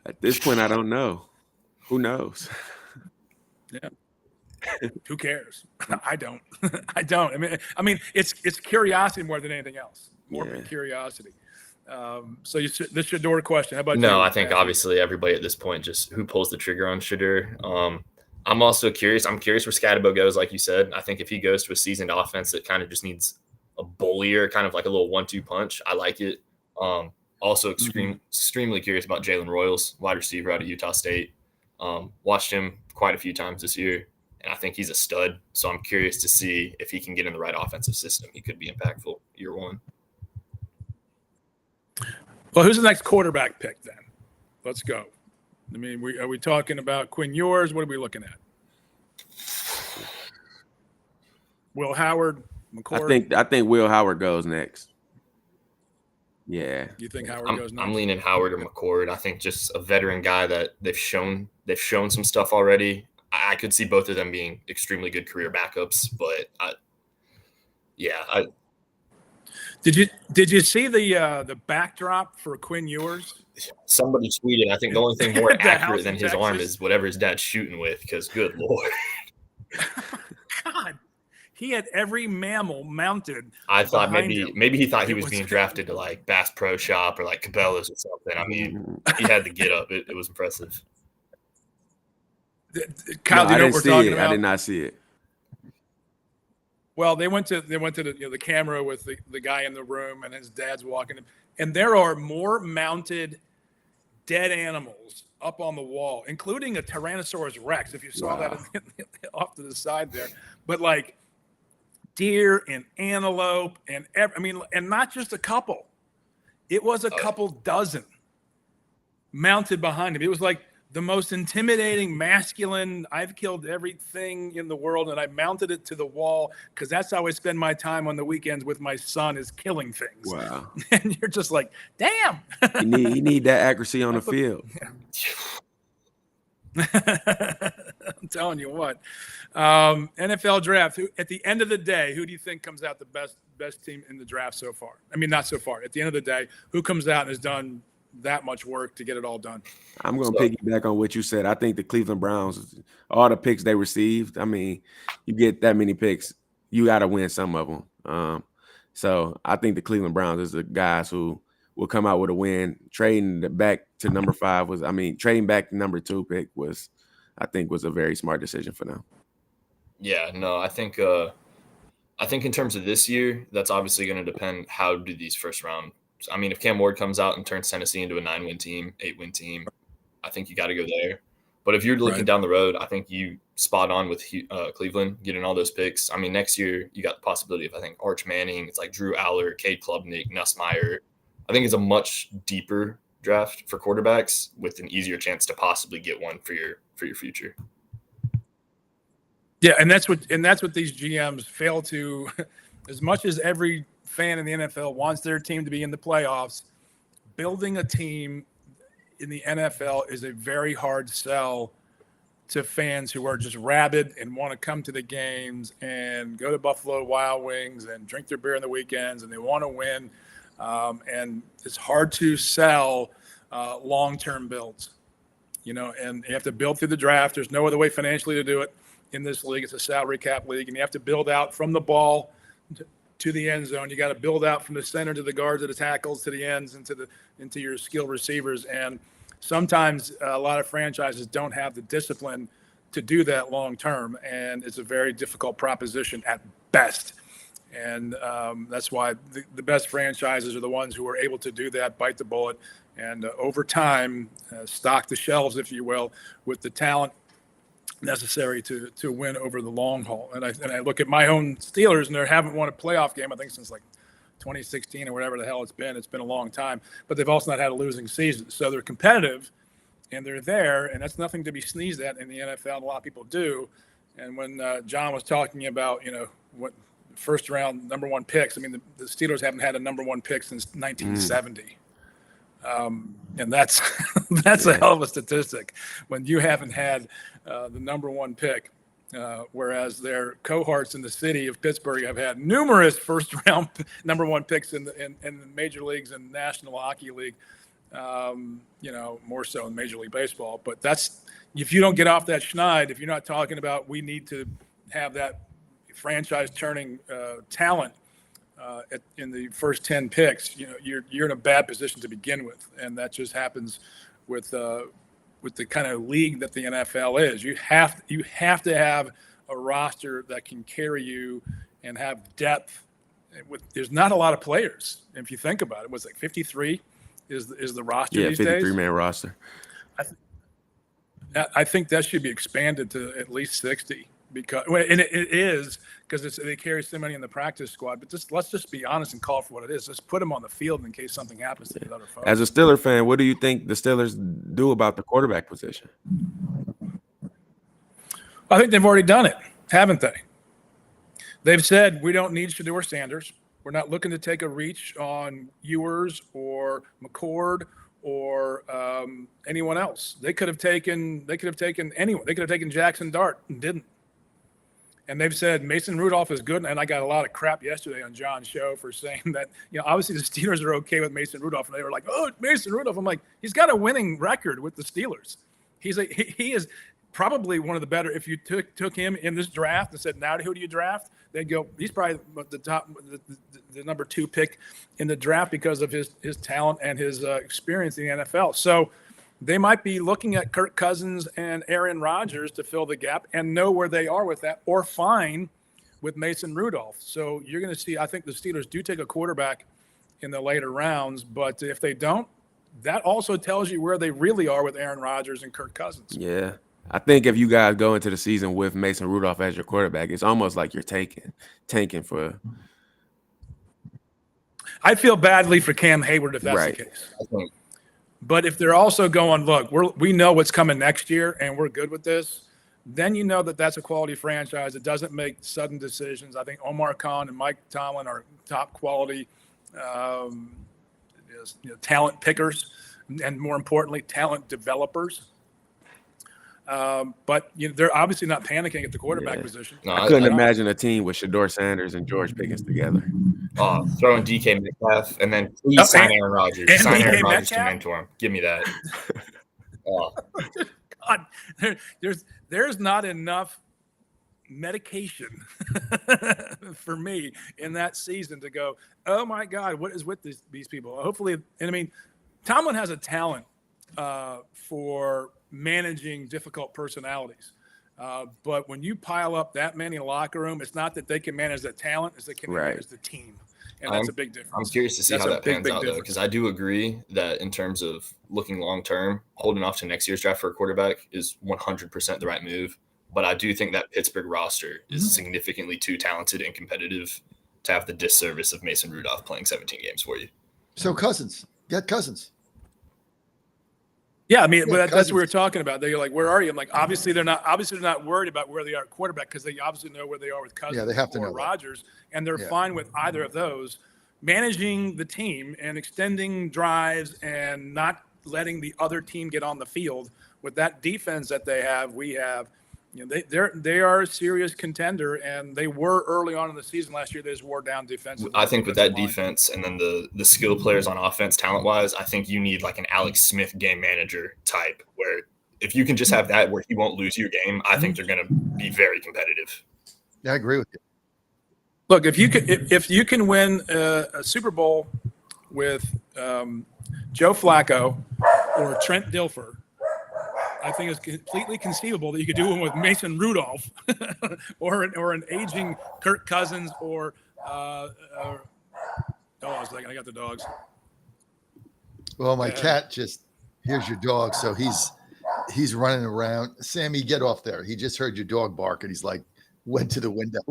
At this point, I don't know. Who knows? Yeah. Who cares? I don't. I don't. I mean, it's curiosity more than anything else. Morbid Yeah. curiosity. So the Shador question. How about you? No, I think Matthew? obviously everybody at this point just who pulls the trigger on Shador. I'm also curious. I'm curious where Scatabo goes. Like you said, I think if he goes to a seasoned offense that kind of just needs a bullier, kind of like a little 1-2 punch, I like it. Also extremely curious about Jalen Royals, wide receiver out of Utah State. Watched him quite a few times this year, and I think he's a stud. So I'm curious to see if he can get in the right offensive system. He could be impactful year one. Well, who's the next quarterback pick then? Let's go. I mean, are we talking about Quinn Ewers? What are we looking at? Will Howard, McCord? I think Will Howard goes next. Yeah. You think Howard goes next? I'm leaning Howard or McCord. I think just a veteran guy that they've shown some stuff already. I could see both of them being extremely good career backups, but Did you see the backdrop for Quinn Ewers? Somebody tweeted, I think the only thing more The house accurate in than his arm Texas. is whatever his dad's shooting with, because good Lord. God, he had every mammal mounted. I thought behind him. maybe he thought he It was was- being drafted to like Bass Pro Shop or like Cabela's or something. I mean, he had to get up. It was impressive. Kyle, No, do you I know didn't what we're see talking it. about? I did not see it. Well, they went to the camera with the guy in the room, and his dad's walking, and there are more mounted dead animals up on the wall, including a Tyrannosaurus Rex. If you saw Wow. that off to the side there, but like deer and antelope and and not just a couple. It was a couple dozen mounted behind him. It was like the most intimidating, masculine. I've killed everything in the world, and I mounted it to the wall because that's how I spend my time on the weekends with my son, is killing things. Wow. And you're just like, damn. You need that accuracy on the field. I'm telling you what. NFL draft. At the end of the day, who do you think comes out the best team in the draft so far? I mean, not so far. At the end of the day, who comes out and has done that much work to get it all done? I'm going to piggyback on what you said. I think the Cleveland Browns, all the picks they received, I mean, you get that many picks, you got to win some of them. So I think the Cleveland Browns is the guys who will come out with a win. Trading back to number 5 trading back to number 2 pick was a very smart decision for them. Yeah, no, I think in terms of this year, that's obviously going to depend how do these first round. I mean, if Cam Ward comes out and turns Tennessee into a 9-win team, 8-win team, I think you got to go there. But if you're looking down the road, I think you spot on with Cleveland getting all those picks. I mean, next year you got the possibility of, I think, Arch Manning. It's like Drew Aller, Cade Klubnik, Nussmeier. I think it's a much deeper draft for quarterbacks with an easier chance to possibly get one for your future. Yeah, and that's what these GMs fail to. As much as every fan in the NFL wants their team to be in the playoffs, building a team in the NFL is a very hard sell to fans who are just rabid and want to come to the games and go to Buffalo Wild Wings and drink their beer on the weekends, and they want to win. And it's hard to sell long-term builds, and you have to build through the draft. There's no other way financially to do it in this league. It's a salary cap league, and you have to build out from the ball to the end zone. You got to build out from the center to the guards, to the tackles, to the ends, and into your skilled receivers. And sometimes a lot of franchises don't have the discipline to do that long term, and it's a very difficult proposition at best. And that's why the best franchises are the ones who are able to do that, bite the bullet, and over time stock the shelves, if you will, with the talent necessary to win over the long haul. And I look at my own Steelers, and they haven't won a playoff game, I think, since like 2016 or whatever the hell it's been. It's been a long time, but they've also not had a losing season. So they're competitive and they're there, and that's nothing to be sneezed at in the NFL. And a lot of people do. And when John was talking about, what first round number one picks. I mean, the Steelers haven't had a number one pick since 1970. And that's a hell of a statistic when you haven't had the number one pick. Whereas their cohorts in the city of Pittsburgh have had numerous first-round number one picks in the major leagues and National Hockey League, more so in Major League Baseball. But that's if you don't get off that schneid, if you're not talking about we need to have that franchise-turning talent in the first 10 picks, you're in a bad position to begin with, and that just happens with the kind of league that the NFL is. You have to have a roster that can carry you and have depth. There's not a lot of players. If you think about it, was like 53 is the roster these days? 53-man roster. I think that should be expanded to at least 60 and it is because they carry so many in the practice squad. But let's just be honest and call it for what it is. Just put them on the field in case something happens to the other folks. As a Steeler fan, what do you think the Steelers do about the quarterback position? I think they've already done it, haven't they? They've said we don't need Shedeur Sanders. We're not looking to take a reach on Ewers or McCord or anyone else. They could have taken anyone. They could have taken Jackson Dart and didn't. And they've said Mason Rudolph is good. And I got a lot of crap yesterday on John's show for saying that, obviously the Steelers are okay with Mason Rudolph. And they were like, oh, Mason Rudolph. I'm like, he's got a winning record with the Steelers. He is probably one of the better. If you took him in this draft and said, now who do you draft? They'd go, he's probably the number 2 pick in the draft because of his talent and his experience in the NFL. So they might be looking at Kirk Cousins and Aaron Rodgers to fill the gap and know where they are with that, or fine with Mason Rudolph. So you're going to see, I think the Steelers do take a quarterback in the later rounds, but if they don't, that also tells you where they really are with Aaron Rodgers and Kirk Cousins. Yeah. I think if you guys go into the season with Mason Rudolph as your quarterback, it's almost like you're tanking for. I feel badly for Cam Hayward if that's right. the case. But if they're also going, look, we know what's coming next year and we're good with this, then you know that's a quality franchise. It doesn't make sudden decisions. I think Omar Khan and Mike Tomlin are top quality talent pickers and, more importantly, talent developers. But they're obviously not panicking at the quarterback position. No, I couldn't imagine a team with Shedeur Sanders and George Pickens together. Throwing DK Metcalf and then please sign Aaron Rodgers. Sign Aaron Rodgers to mentor him. Give me that. God, there's not enough medication for me in that season to go, oh my God, what is with these people? Hopefully, and I mean, Tomlin has a talent for managing difficult personalities. But when you pile up that many in the locker room, it's not that they can manage the talent, it's they can manage the team. And that's a big difference. I'm curious to see how that pans out, though, because I do agree that in terms of looking long-term, holding off to next year's draft for a quarterback is 100% the right move. But I do think that Pittsburgh roster is significantly too talented and competitive to have the disservice of Mason Rudolph playing 17 games for you. So Cousins, get Cousins. Yeah, I mean, that's what we were talking about. They're like, where are you? I'm like, obviously they're not worried about where they are at quarterback because they obviously know where they are with Cousins they have to or know Rodgers, and they're fine with either of those. Managing the team and extending drives and not letting the other team get on the field with that defense that they have, we have. They are a serious contender, and they were early on in the season last year. They just wore down defensively. I think with that defense and then the skill players on offense, talent-wise, I think you need like an Alex Smith game manager type where if you can just have that where he won't lose your game, I think they're going to be very competitive. Yeah, I agree with you. Look, if you can win a Super Bowl with Joe Flacco or Trent Dilfer, I think it's completely conceivable that you could do one with Mason Rudolph or an aging Kirk Cousins or I was like, I got the dogs. Well, my cat here's your dog. So he's running around. Sammy, get off there. He just heard your dog bark and he's like, went to the window.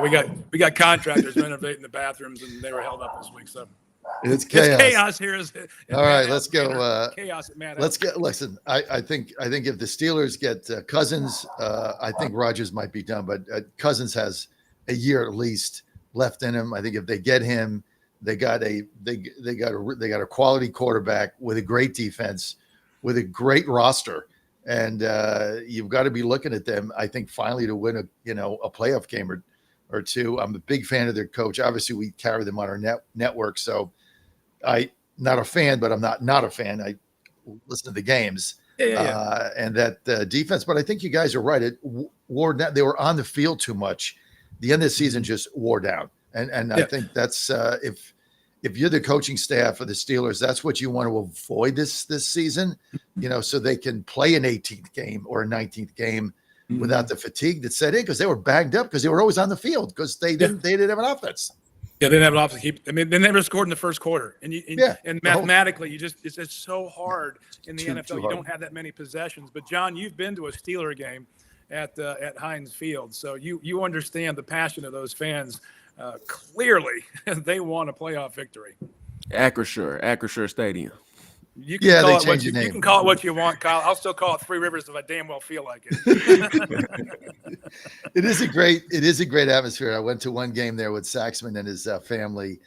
We got contractors renovating the bathrooms and they were held up this week. So it's chaos. It's chaos here. All right, let's go. Chaos at Mad. Listen, I think if the Steelers get Cousins, I think Rodgers might be done, but Cousins has a year at least left in him. I think if they get him, they got a quality quarterback with a great defense, with a great roster, and you've got to be looking at them, I think, finally to win a playoff game or two. I'm a big fan of their coach. Obviously, we carry them on our network, so I not a fan, but I'm not a fan. I listen to the games. And that defense, but I think you guys are right. It wore down. They were on the field too much. The end of the season just wore down, and I think that's if you're the coaching staff of the Steelers, that's what you want to avoid this season, so they can play an 18th game or a 19th game without the fatigue that set in, because they were banged up because they were always on the field because they didn't have an offense. Yeah, they didn't have an offense to keep. I mean, they never scored in the first quarter, and mathematically, it's just so hard in the NFL. You don't have that many possessions. But John, you've been to a Steeler game at Heinz Field, so you understand the passion of those fans. Clearly, they want a playoff victory. Acrisure Stadium. You can call it what you want, Kyle. I'll still call it Three Rivers if I damn well feel like it. It is a great atmosphere. I went to one game there with Saxman and his family,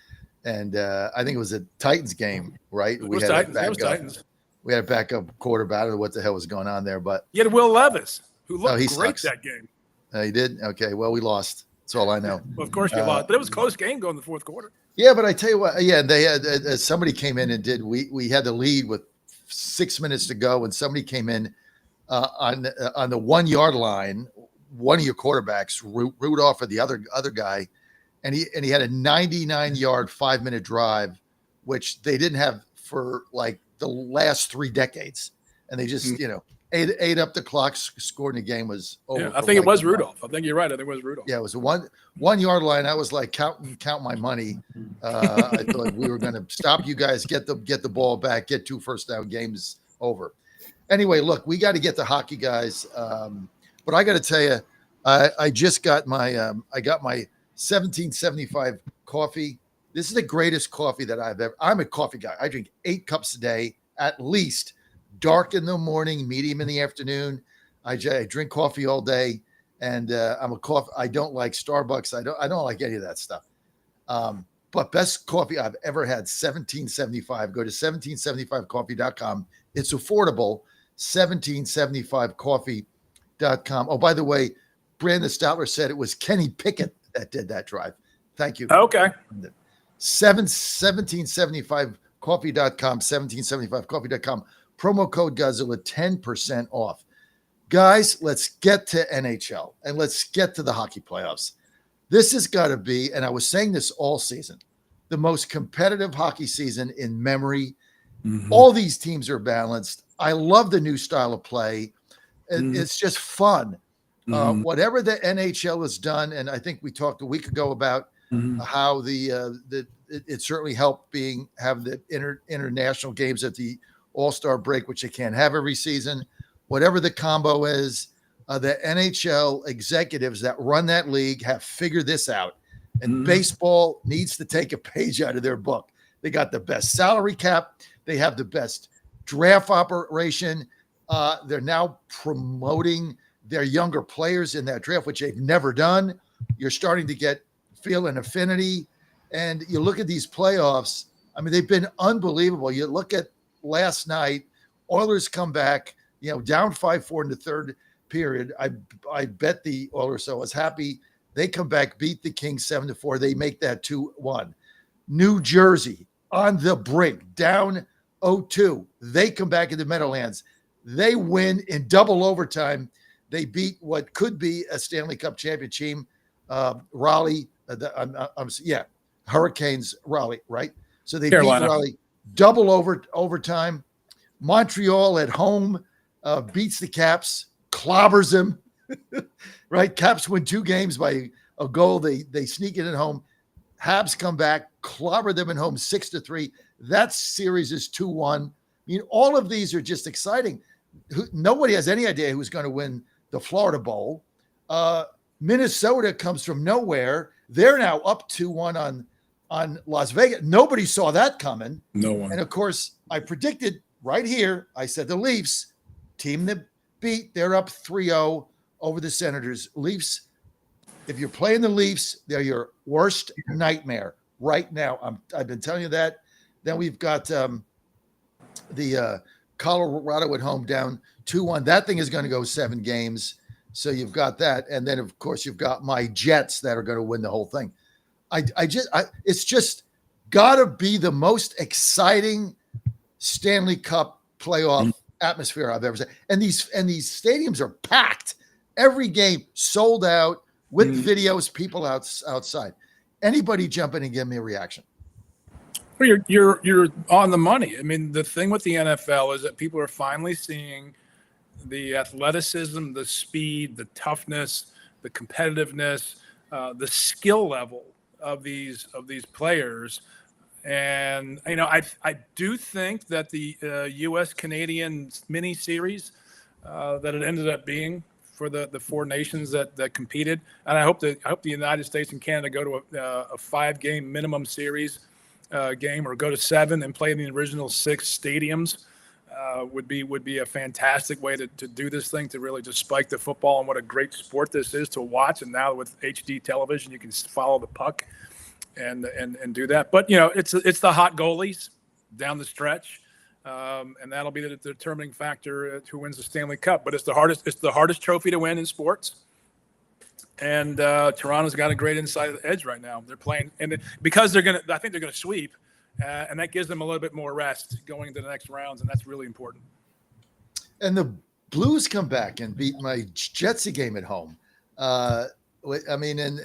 and I think it was a Titans game, right? It was Titans. We had a backup quarterback. I don't know what the hell was going on there, but you had Will Levis, who looked great sucks. That game. He did? Okay, well, we lost. That's all I know. Well, of course you lost, but it was a close game going in the fourth quarter. Yeah, but I tell you what, they had somebody came in and we had the lead with 6 minutes to go, and somebody came in on the 1 yard line. One of your quarterbacks, Rudolph, or the other guy, and he had a 99-yard 5-minute drive, which they didn't have for like the last 3 decades, and they just ate up the clock, scored in the game was over. Yeah, I think it was Rudolph. I think you're right. I think it was Rudolph. Yeah, it was a 1 yard line. I was like count my money. I thought we were going to stop you guys, get the ball back, get 2 first down, games over. Anyway, look, we got to get the hockey guys. But I got to tell you, I just got my 1775 coffee. This is the greatest coffee that I've ever. I'm a coffee guy. I drink 8 cups a day at least. Dark in the morning, medium in the afternoon. I drink coffee all day, and I'm a coffee. I don't like Starbucks. I don't like any of that stuff. But best coffee I've ever had, 1775. Go to 1775coffee.com. It's affordable. 1775coffee.com. Oh, by the way, Brandon Stoutler said it was Kenny Pickett that did that drive. Thank you. Okay. 1775coffee.com. 1775coffee.com. Promo code Godzilla, 10% off. Guys, let's get to NHL and let's get to the hockey playoffs. This has got to be, and I was saying this all season, the most competitive hockey season in memory. Mm-hmm. All these teams are balanced. I love the new style of play. It's just fun. Mm-hmm. Whatever the NHL has done, and I think we talked a week ago about how it certainly helped have the international games at the All-Star break, which they can't have every season. Whatever the combo is, the NHL executives that run that league have figured this out. And baseball needs to take a page out of their book. They got the best salary cap. They have the best draft operation. They're now promoting their younger players in that draft, which they've never done. You're starting to feel an affinity. And you look at these playoffs. I mean, they've been unbelievable. You look at last night, Oilers come back, down 5-4 in the third period. I bet the Oilers, so I was happy. They come back, beat the Kings 7-4. They make that 2-1. New Jersey on the brink, down 0-2. They come back in the Meadowlands. They win in double overtime. They beat what could be a Stanley Cup champion team, Raleigh. Hurricanes, Raleigh, right? So they Carolina. Beat Raleigh. Double overtime. Montreal at home beats the Caps, clobbers them, right? Caps win 2 games by a goal. They sneak it at home. Habs come back, clobber them at home 6-3. That series is 2-1. I mean, all of these are just exciting. Nobody has any idea who's going to win the Florida Bowl. Minnesota comes from nowhere. They're now up 2-1 on Las Vegas. Nobody saw that coming. No one. And of course, I predicted right here, I said the Leafs, team that beat, they're up 3-0 over the Senators. Leafs If you're playing the Leafs, they're your worst nightmare right now. I've been telling you that. Then we've got the Colorado at home down 2-1. That thing is going to go 7 games. So you've got that. And then, of course, you've got my Jets that are going to win the whole thing. It's just got to be the most exciting Stanley Cup playoff atmosphere I've ever seen. And these stadiums are packed. Every game sold out with videos, people outside. Anybody jump in and give me a reaction? Well, you're on the money. I mean, the thing with the NFL is that people are finally seeing the athleticism, the speed, the toughness, the competitiveness, the skill level of these players. And I do think that the U.S. Canadian mini series that it ended up being for the 4 nations that competed, and I hope the United States and Canada go to a 5-game minimum series game, or go to 7 and play in the original 6 stadiums. Would be a fantastic way to do this thing, to really just spike the football, and what a great sport this is to watch. And now with HD television, you can follow the puck and do that. But it's the hot goalies down the stretch, and that'll be the determining factor who wins the Stanley Cup. But it's the hardest trophy to win in sports. And Toronto's got a great inside edge right now. They're playing, and because I think they're gonna sweep. And that gives them a little bit more rest going into the next rounds, and that's really important. And the Blues come back and beat my Jetsy game at home. I mean, and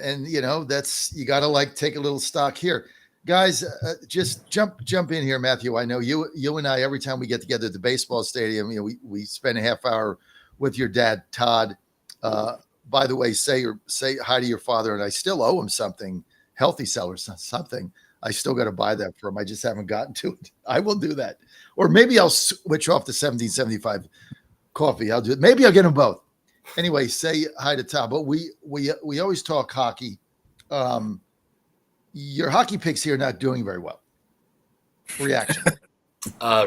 that's, you got to take a little stock here, guys. Just jump in here, Matthew. I know you and I, every time we get together at the baseball stadium, we spend a half hour with your dad, Todd. By the way, say hi to your father, and I still owe him something, Healthy Sellers, something. I still got to buy that for him. I just haven't gotten to it. I will do that. Or maybe I'll switch off the 1775 coffee. I'll do it. Maybe I'll get them both. Anyway, say hi to Tom. But we always talk hockey. Your hockey picks here not doing very well. Reaction.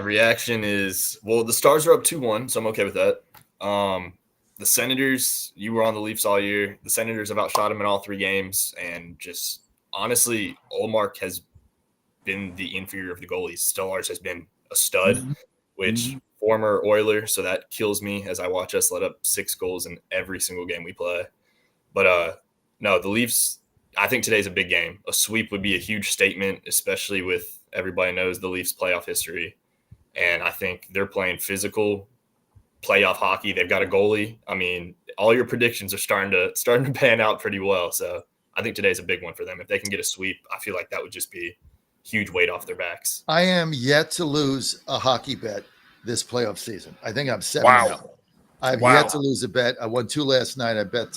Reaction is, well, the Stars are up 2-1, so I'm okay with that. The Senators, you were on the Leafs all year. The Senators have outshot them in all 3 games, and just honestly, Olmark has been the inferior of the goalies. Stolarz has been a stud, which former Oiler, so that kills me as I watch us let up 6 goals in every single game we play. But no, the Leafs, I think today's a big game. A sweep would be a huge statement, especially with everybody knows the Leafs playoff history. And I think they're playing physical playoff hockey. They've got a goalie. I mean, all your predictions are starting to pan out pretty well. So I think today's a big one for them. If they can get a sweep, I feel like that would just be huge weight off their backs. I am yet to lose a hockey bet this playoff season. I think I'm 7-0. Wow. I've yet to lose a bet. I won 2 last night. I bet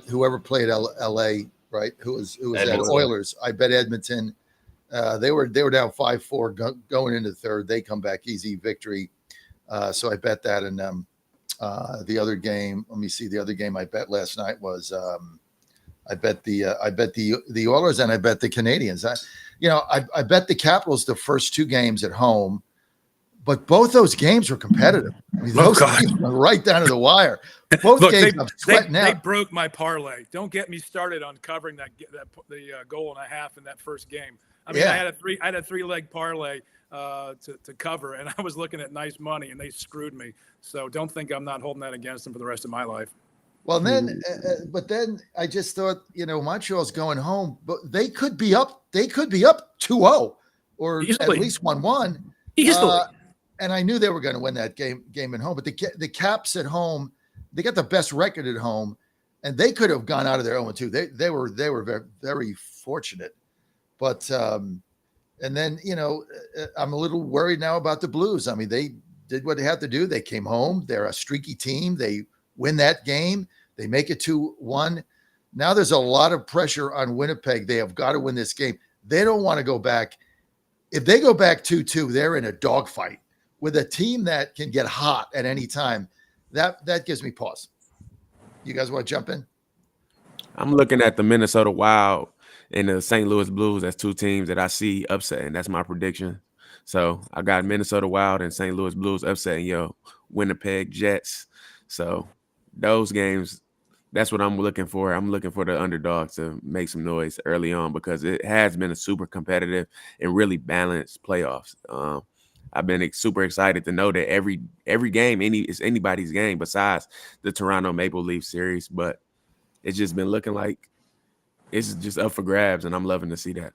whoever played LA, right? Who was at Oilers. I bet Edmonton. They were down 5-4 going into the third. They come back easy victory. So I bet that. And the other game, let me see. The other game I bet last night was I bet the Oilers, and I bet the Canadians. I bet the Capitals the first 2 games at home, but both those games were competitive. I mean, those games were right down to the wire. Both games I'm sweating out. They broke my parlay. Don't get me started on covering the goal and a half in that first game. I mean, I had a 3-leg parlay to cover, and I was looking at nice money, and they screwed me. So don't think I'm not holding that against them for the rest of my life. Well, then, but then I just thought, Montreal's going home, but they could be up 2-0 or easily, at least 1-1. Easily. And I knew they were going to win that game at home. But the Caps at home, they got the best record at home, and they could have gone out of their 0-2. They were very, very fortunate. But and then I'm a little worried now about the Blues. I mean, they did what they had to do. They came home. They're a streaky team. They win that game. They make it 2-1. Now there's a lot of pressure on Winnipeg. They have got to win this game. They don't want to go back. If they go back 2-2, they're in a dogfight with a team that can get hot at any time. That gives me pause. You guys want to jump in? I'm looking at the Minnesota Wild and the St. Louis Blues as 2 teams that I see upsetting. That's my prediction. So I got Minnesota Wild and St. Louis Blues upsetting Winnipeg Jets. So those games, that's what I'm looking for. I'm looking for the underdogs to make some noise early on because it has been a super competitive and really balanced playoffs. I've been super excited to know that every game is anybody's game besides the Toronto Maple Leaf series, but it's just been looking like it's just up for grabs, and I'm loving to see that.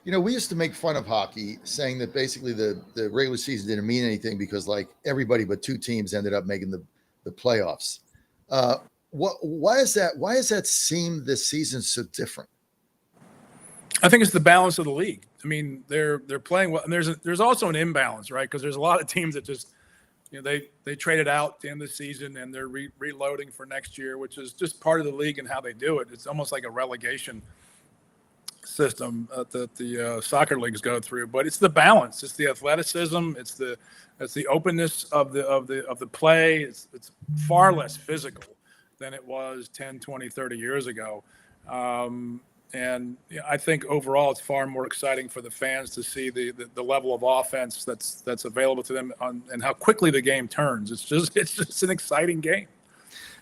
You know, we used to make fun of hockey, saying that basically the regular season didn't mean anything because like everybody but two teams ended up making the playoffs. Why is that? Why does that seem this season so different? I think it's the balance of the league. I mean, they're playing well, and there's also an imbalance, right? Because there's a lot of teams that just, they traded out at the end of the season and they're reloading for next year, which is just part of the league and how they do it. It's almost like a relegation system that the soccer leagues go through. But it's the balance, it's the athleticism, it's the openness of the play. It's far less physical than it was 10, 20, 30 years ago. And I think overall it's far more exciting for the fans to see the level of offense that's available to them and how quickly the game turns. It's just an exciting game.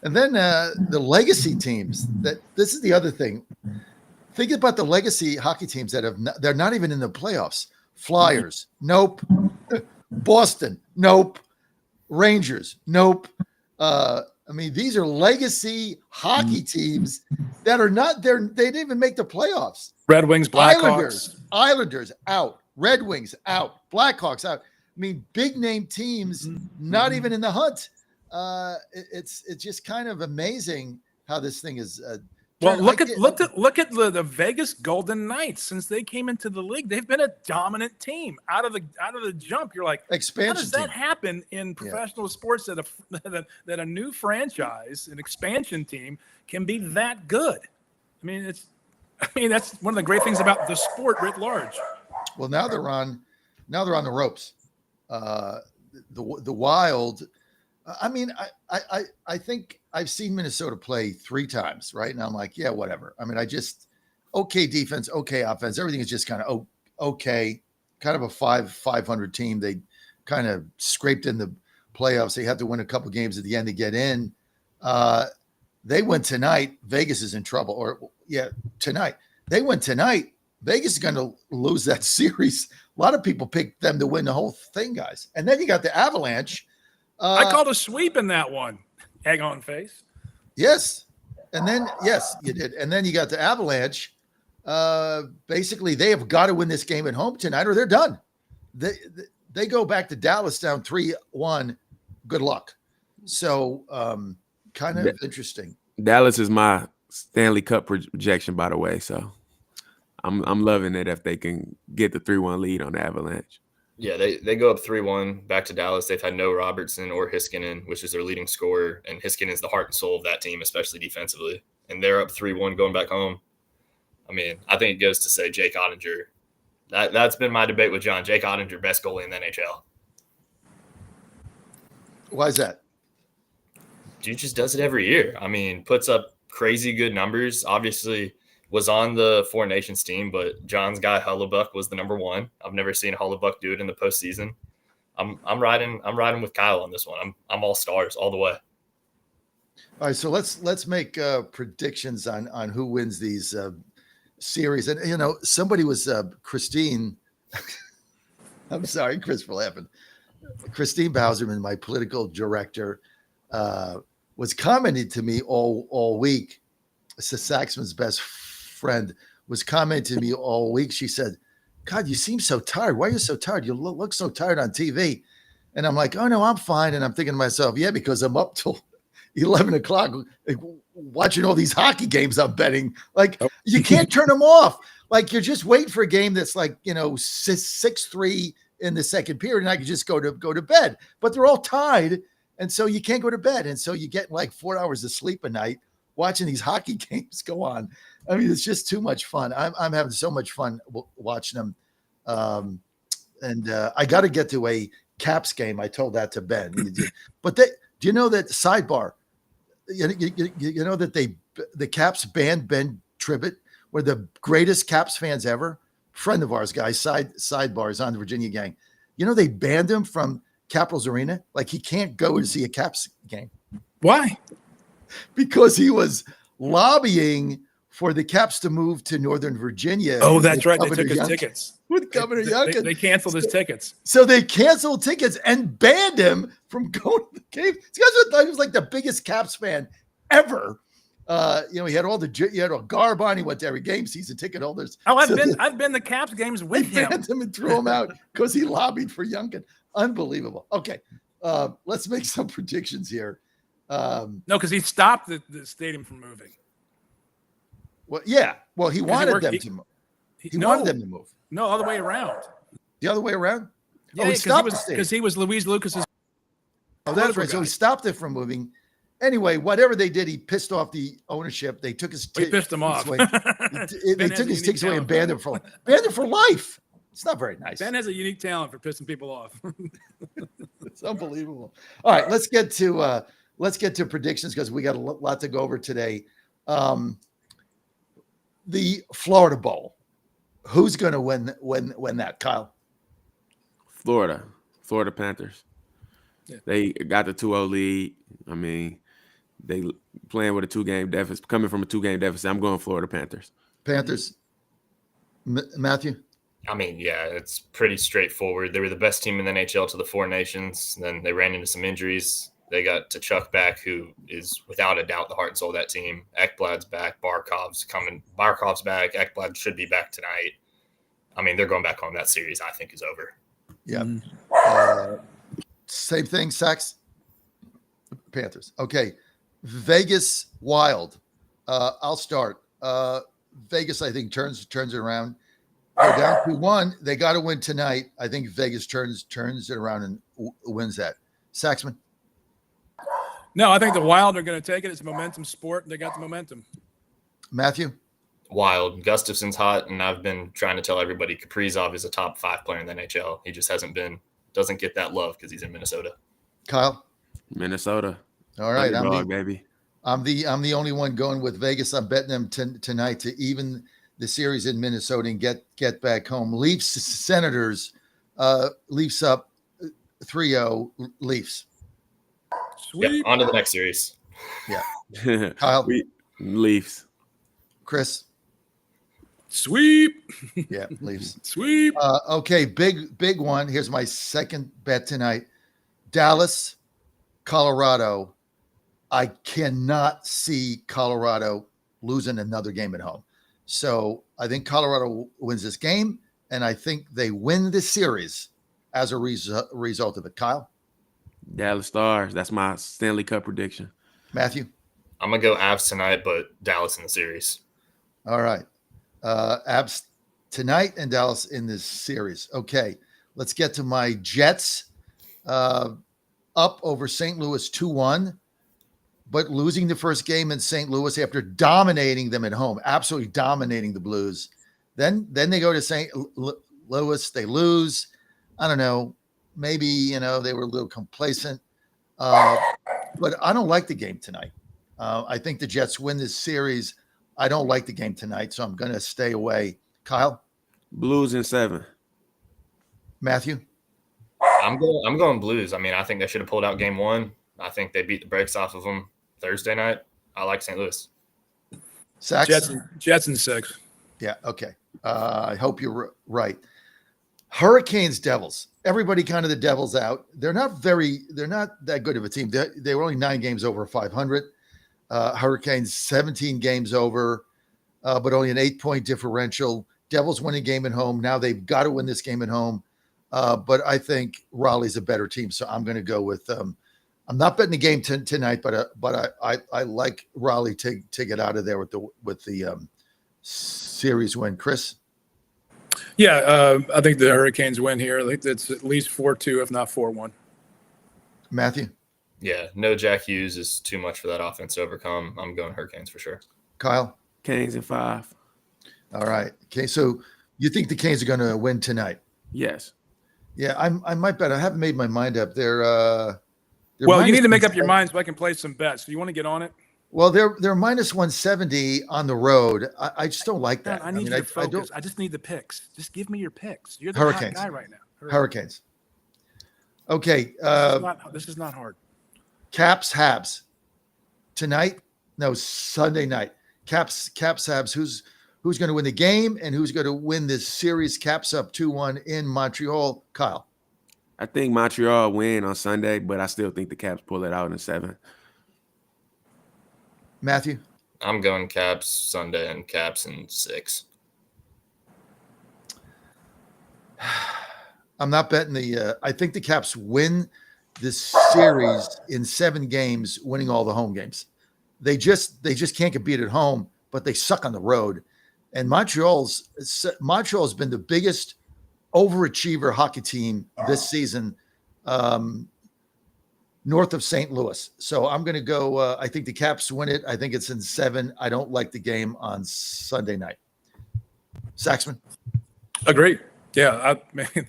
And then the legacy teams. This is the other thing. Think about the legacy hockey teams they're not even in the playoffs. Flyers, nope. Boston, nope. Rangers, nope. I mean, these are legacy hockey teams that are not there. They didn't even make the playoffs. Red Wings, Blackhawks. Islanders out. Red Wings out. Blackhawks out. I mean, big name teams not even in the hunt. It's just kind of amazing how this thing is. Well, look at the Vegas Golden Knights. Since they came into the league, they've been a dominant team out of the jump. You're like, expansion. How does that happen in professional sports that a new franchise, an expansion team, can be that good? I mean, that's one of the great things about the sport writ large. Well, now they're on the ropes. The Wild. I mean, I think I've seen Minnesota play 3 times, right? And I'm like, yeah, whatever. I mean, okay defense, okay offense. Everything is just kind of okay, kind of a 500 team. They kind of scraped in the playoffs. They had to win a couple games at the end to get in. They win tonight. Vegas is in trouble. Tonight. They win tonight. Vegas is going to lose that series. A lot of people picked them to win the whole thing, guys. And then you got the Avalanche. I called a sweep in that one. Egg on face. Yes. And then, yes, you did. And then you got the Avalanche. Basically, they have got to win this game at home tonight or they're done. They go back to Dallas down 3-1. Good luck. So kind of interesting. Dallas is my Stanley Cup projection, by the way. So I'm loving it if they can get the 3-1 lead on the Avalanche. Yeah, they go up 3-1 back to Dallas. They've had no Robertson or Heiskanen, which is their leading scorer, and Heiskanen is the heart and soul of that team, especially defensively. And they're up 3-1 going back home. I mean, I think it goes to say Jake Ottinger. That's been my debate with John. Jake Ottinger, best goalie in the NHL. Why is that? Dude just does it every year. I mean, puts up crazy good numbers. Obviously – was on the Four Nations team, but John's guy Hellebuck was the number 1. I've never seen Hellebuck do it in the postseason. I'm riding with Kyle on this one. I'm all stars all the way. All right, so let's make predictions on who wins these series. And somebody was Christine. I'm sorry, Chris, for laughing. Christine Bowserman, my political director, was commenting to me all week. Saxman's best friend was commenting to me all week. She said, God, you seem so tired. Why are you so tired? You look so tired on TV. And I'm like, oh, no, I'm fine. And I'm thinking to myself, yeah, because I'm up till 11 o'clock watching all these hockey games I'm betting. Like, you can't turn them off. Like, you're just waiting for a game that's like, 6-3 in the second period, and I can just go to bed. But they're all tied, and so you can't go to bed. And so you get like 4 hours of sleep a night watching these hockey games go on. I mean, it's just too much fun. I'm having so much fun watching them. And I got to get to a Caps game. I told that to Ben. But do you know that sidebar? You know that the Caps banned Ben Tribbett, were the greatest Caps fans ever. Friend of ours, guys, sidebar is on the Virginia gang. You know they banned him from Capitals Arena. Like he can't go to see a Caps game. Why? because he was lobbying for the Caps to move to Northern Virginia. Oh, that's with right. They Governor took his Youngkin. tickets. With Governor Youngkin. They canceled his tickets. So they canceled tickets and banned him from going to the game. These guys thought he was like the biggest Caps fan ever. He had all garb on. He went to every game, season ticket holders. Oh, I've been to Caps games with They him. banned him and threw him out because he lobbied for Youngkin. Unbelievable. Okay, let's make some predictions here. No, because he stopped the stadium from moving. Well, yeah. Well, he wanted them to move. He wanted them to move. No, all the way around. The other way around? Yeah, he stopped because he was Louise Lucas's. Oh, that's right. So he stopped it from moving. Anyway, whatever they did, he pissed off the ownership. They took his We pissed him off. They took his tickets away and banned him for life. It's not very nice. Ben has a unique talent for pissing people off. It's unbelievable. All right, let's get to predictions because we got a lot to go over today. The Florida Bowl. Who's going to win that, Kyle? Florida Panthers. Yeah. They got the 2-0 lead. I mean, they playing with a 2-game deficit, coming from a 2-game deficit. I'm going Florida Panthers. Panthers. Matthew? I mean, yeah, it's pretty straightforward. They were the best team in the NHL to the Four Nations. Then they ran into some injuries. They got to Chuck back, who is without a doubt the heart and soul of that team. Ekblad's back. Barkov's coming. Barkov's back. Ekblad should be back tonight. I mean, they're going back home. That series, I think, is over. Yeah. Same thing, Sachs. Panthers. Okay. Vegas Wild. I'll start. Vegas, I think, turns it around. They're down 2-1. They got to win tonight. I think Vegas turns it around and wins that. Saxman. No, I think the Wild are going to take it. It's a momentum sport. They got the momentum. Matthew? Wild. Gustafson's hot, and I've been trying to tell everybody Kaprizov is a top 5 player in the NHL. He just doesn't get that love because he's in Minnesota. Kyle? Minnesota. All right. Baby. I'm the only one going with Vegas. I'm betting them tonight to even the series in Minnesota and get back home. Leafs, Senators. Leafs up 3-0. Leafs. Sweet. Yeah, on to the next series. Yeah. Kyle? Leafs. Chris? Sweep. Yeah, Leafs. Sweep. Okay, big one. Here's my second bet tonight. Dallas, Colorado. I cannot see Colorado losing another game at home. So I think Colorado wins this game, and I think they win this series as a result of it. Kyle? Dallas Stars. That's my Stanley Cup prediction. Matthew? I'm going to go Avs tonight, but Dallas in the series. All right. Avs tonight and Dallas in this series. Okay, let's get to my Jets. Up over St. Louis 2-1, but losing the first game in St. Louis after dominating them at home, absolutely dominating the Blues. Then they go to St. Louis, they lose. I don't know. Maybe, they were a little complacent. But I don't like the game tonight. I think the Jets win this series. I don't like the game tonight, so I'm going to stay away. Kyle? Blues in 7. Matthew? I'm going Blues. I mean, I think they should have pulled out game 1. I think they beat the brakes off of them Thursday night. I like St. Louis. Sachs? Jets in 6. Yeah, okay. I hope you're right. Hurricanes, Devils. Everybody counted the Devils out. They're not that good of a team. They were only 9 games over 500. Hurricanes 17 games over, but only an 8-point differential. Devils win a game at home. Now they've got to win this game at home. But I think Raleigh's a better team, so I'm going to go with. I'm not betting the game tonight, but I like Raleigh to get out of there with the series win. Chris. Yeah, I think the Hurricanes win here. I think it's at least 4-2, if not 4-1. Matthew. Yeah, no Jack Hughes is too much for that offense to overcome. I'm going Hurricanes for sure. Kyle? Canes in 5. All right. Okay, so you think the Canes are going to win tonight? Yes. Yeah, I might bet. I haven't made my mind up. They're well, you need to make up your mind so I can play some bets. Do you want to get on it? Well, they're minus 170 on the road. I just don't like that. I need you to focus. I just need the picks. Just give me your picks. You're the Hurricanes. hot guy right now. Hurricanes. Okay. This is not hard. Caps, Habs. tonight? No, Sunday night. Caps, Habs. Who's going to win the game and who's going to win this series? Caps up 2-1 in Montreal. Kyle. I think Montreal win on Sunday, but I still think the Caps pull it out in 7. Matthew. I'm going Caps Sunday and Caps in 6. I'm not betting the. I think the Caps win this series in 7 games, winning all the home games. They just can't get beat at home, but they suck on the road. And Montreal's been the biggest overachiever hockey team this season, north of St. Louis. So I'm going to go. I think the Caps win it. I think it's in 7. I don't like the game on Sunday night. Saxman. Agreed. Yeah, I mean,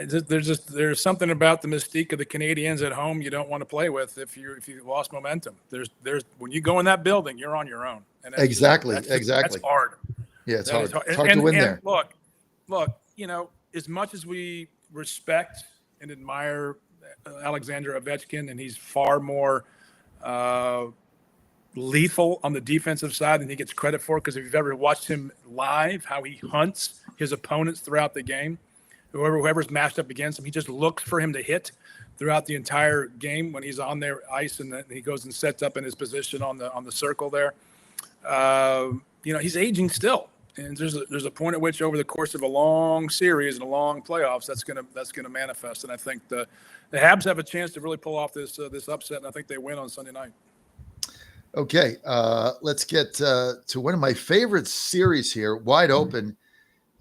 there's something about the mystique of the Canadians at home you don't want to play with if you lost momentum. There's when you go in that building, you're on your own. And exactly. That's hard. Yeah, it's hard. It's hard and, to win and there. Look, as much as we respect and admire Alexander Ovechkin, and he's far more lethal on the defensive side than he gets credit for, because if you've ever watched him live, how he hunts his opponents throughout the game, whoever's matched up against him, he just looks for him to hit throughout the entire game when he's on their ice, and then he goes and sets up in his position on the circle there. He's aging still, and there's a point at which over the course of a long series and a long playoffs, that's gonna manifest. And I think the Habs have a chance to really pull off this upset, and I think they win on Sunday night. Okay, let's get to one of my favorite series here, wide open.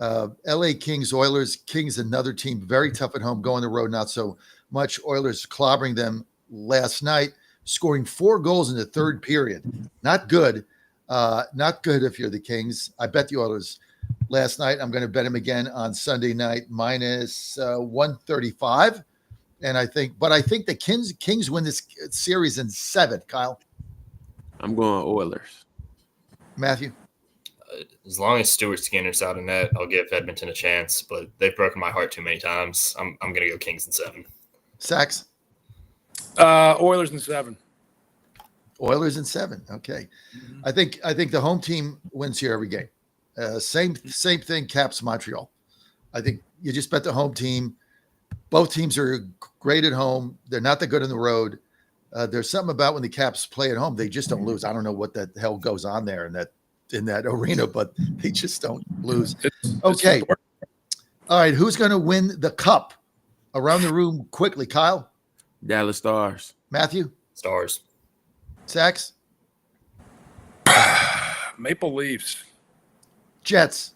LA Kings, Oilers. Kings, another team, very tough at home, go on the road, not so much. Oilers clobbering them last night, scoring 4 goals in the third period. Not good. Not good if you're the Kings. I bet the Oilers last night. I'm going to bet them again on Sunday night, minus 135. And I think the Kings win this series in 7, Kyle. I'm going Oilers. Matthew. As long as Stuart Skinner's out of net, I'll give Edmonton a chance, but they've broken my heart too many times. I'm going to go Kings in 7. Sax? Oilers in 7. Oilers in 7. Okay. Mm-hmm. I think the home team wins here every game. Same thing, Caps Montreal. I think you just bet the home team. Both teams are great at home. They're not that good on the road. There's something about when the Caps play at home, they just don't lose. I don't know what the hell goes on there in that arena, but they just don't lose. Okay. All right. Who's going to win the cup? Around the room quickly. Kyle? Dallas Stars. Matthew? Stars. Sax? Maple Leafs. Jets.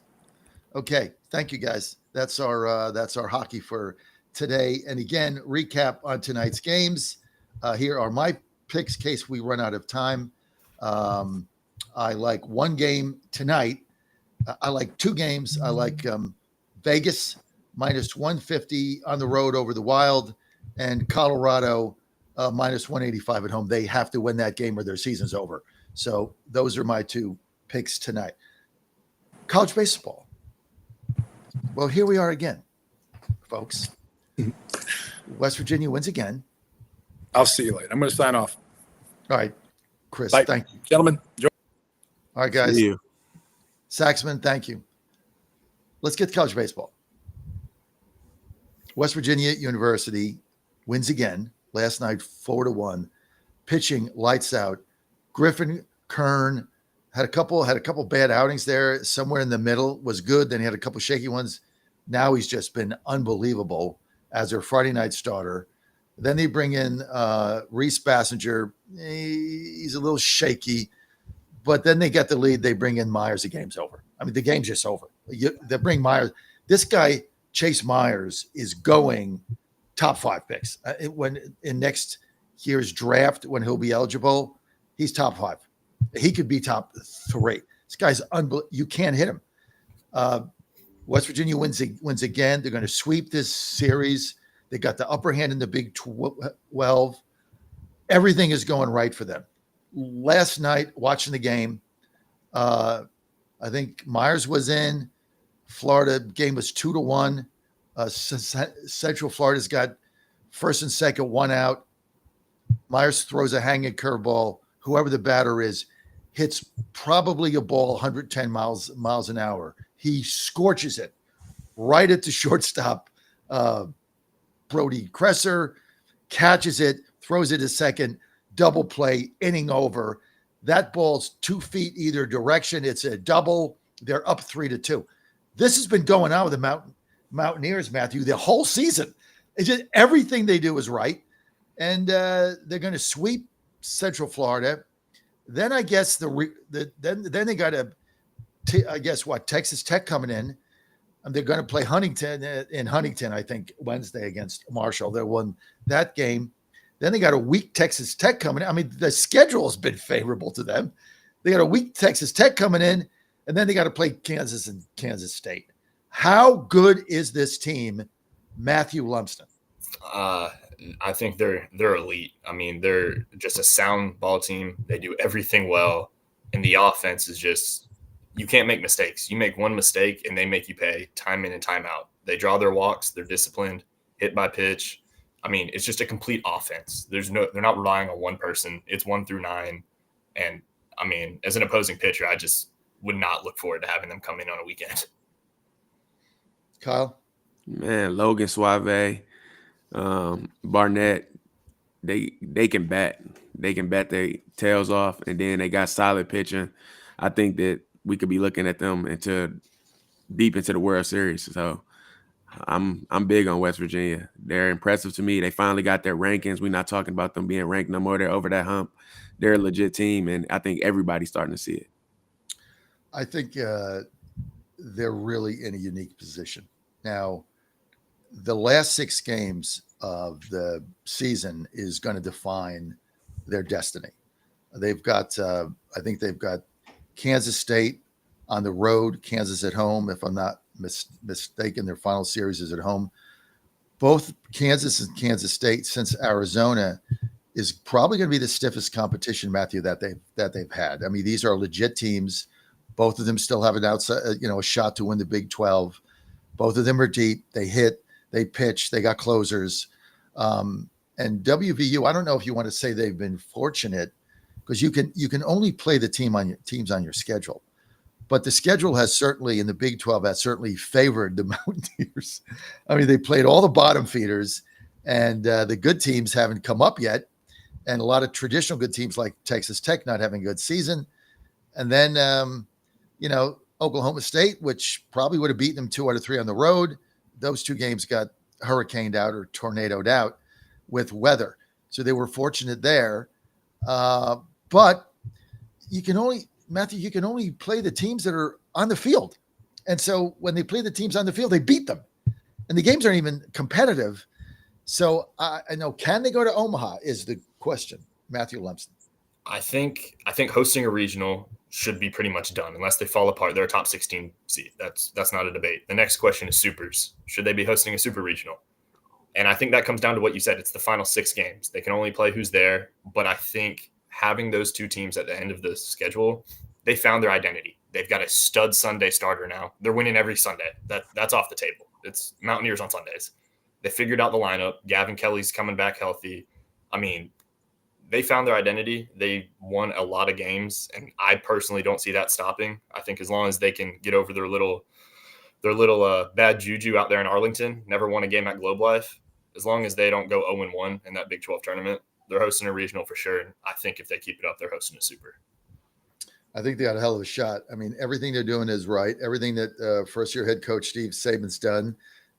Okay. Thank you, guys. That's our hockey for today. And again, recap on tonight's games. Here are my picks in case we run out of time. I like one game tonight. I like 2 games. I like Vegas minus 150 on the road over the Wild, and Colorado minus 185 at home. They have to win that game or their season's over. So those are my 2 picks tonight. College baseball. Well, here we are again, folks. West Virginia wins again. I'll see you later. I'm going to sign off. All right, Chris. Bye. Thank you. Gentlemen. All right, guys. See you. Saxman, thank you. Let's get to college baseball. West Virginia University wins again last night, 4-1. Pitching lights out. Griffin Kern had a couple bad outings there. Somewhere in the middle was good. Then he had a couple shaky ones. Now he's just been unbelievable as their Friday night starter. Then they bring in Reese Bassinger. He's a little shaky. But then they get the lead. They bring in Myers. The game's over. I mean, the game's just over. They bring Myers. This guy, Chase Myers, is going top 5 picks. When in next year's draft, when he'll be eligible, he's top 5. He could be top 3. This guy's unbelievable. You can't hit him. West Virginia wins again. They're going to sweep this series. They got the upper hand in the Big 12. Everything is going right for them. Last night, watching the game, I think Myers was in. Florida game was 2-1. Central Florida's got first and second, 1 out. Myers throws a hanging curveball. whoever the batter is, hits probably a ball 110 miles an hour. He scorches it right at the shortstop, Brody Cresser, catches it, throws it to second, double play, inning over. That ball's 2 feet either direction. It's a double. They're up 3-2. This has been going on with the Mountaineers, Matthew, the whole season. It's just everything they do is right. And they're going to sweep Central Florida. Then I guess then they got Texas Tech coming in. And they're going to play Huntington in Huntington, I think, Wednesday against Marshall. They won that game. Then they got a weak Texas Tech coming in. I mean, the schedule has been favorable to them. They got a weak Texas Tech coming in, and then they got to play Kansas and Kansas State. How good is this team, Matthew Lumsden? I think they're elite. I mean, they're just a sound ball team. They do everything well, and the offense is just you can't make mistakes. You make one mistake, and they make you pay time in and time out. They draw their walks. They're disciplined, hit by pitch. I mean, it's just a complete offense. They're not relying on one person. It's 1 through 9. And I mean, as an opposing pitcher, I just would not look forward to having them come in on a weekend. Kyle? Man, Logan Suave, Barnett, they can bat. They can bat their tails off, and then they got solid pitching. I think that we could be looking at them deep into the World Series. So I'm big on West Virginia. They're impressive to me. They finally got their rankings. We're not talking about them being ranked no more. They're over that hump. They're a legit team, and I think everybody's starting to see it. I think they're really in a unique position. Now, the last 6 games of the season is going to define their destiny. They've got, I think they've got Kansas State on the road, Kansas at home. If I'm not mistaken, their final series is at home. Both Kansas and Kansas State, since Arizona, is probably going to be the stiffest competition, Matthew, that they've had. I mean, these are legit teams. Both of them still have an outside, a shot to win the Big 12. Both of them are deep. They hit, they pitch, they got closers. And WVU, I don't know if you want to say they've been fortunate, because you can only play the teams on your schedule. But the schedule has certainly, in the Big 12, has certainly favored the Mountaineers. I mean, they played all the bottom feeders, and the good teams haven't come up yet. And a lot of traditional good teams like Texas Tech not having a good season. And then, Oklahoma State, which probably would have beaten them 2 out of 3 on the road. Those 2 games got hurricaned out or tornadoed out with weather. So they were fortunate there. But you can only play the teams that are on the field. And so when they play the teams on the field, they beat them. And the games aren't even competitive. So I know, can they go to Omaha is the question, Matthew Lumsden. I think hosting a regional should be pretty much done unless they fall apart. They're a top 16 seed. That's not a debate. The next question is supers. Should they be hosting a super regional? And I think that comes down to what you said. It's the final 6 games. They can only play who's there. But I think having those 2 teams at the end of the schedule, they found their identity. They've got a stud Sunday starter now. They're winning every Sunday. That's off the table. It's Mountaineers on Sundays. They figured out the lineup. Gavin Kelly's coming back healthy. I mean, they found their identity. They won a lot of games, and I personally don't see that stopping. I think as long as they can get over their little bad juju out there in Arlington, never won a game at Globe Life, as long as they don't go 0-1 in that Big 12 tournament, they're hosting a regional for sure. And I think if they keep it up, they're hosting a super. I think they got a hell of a shot. I mean, everything they're doing is right. Everything that first-year head coach Steve Saban's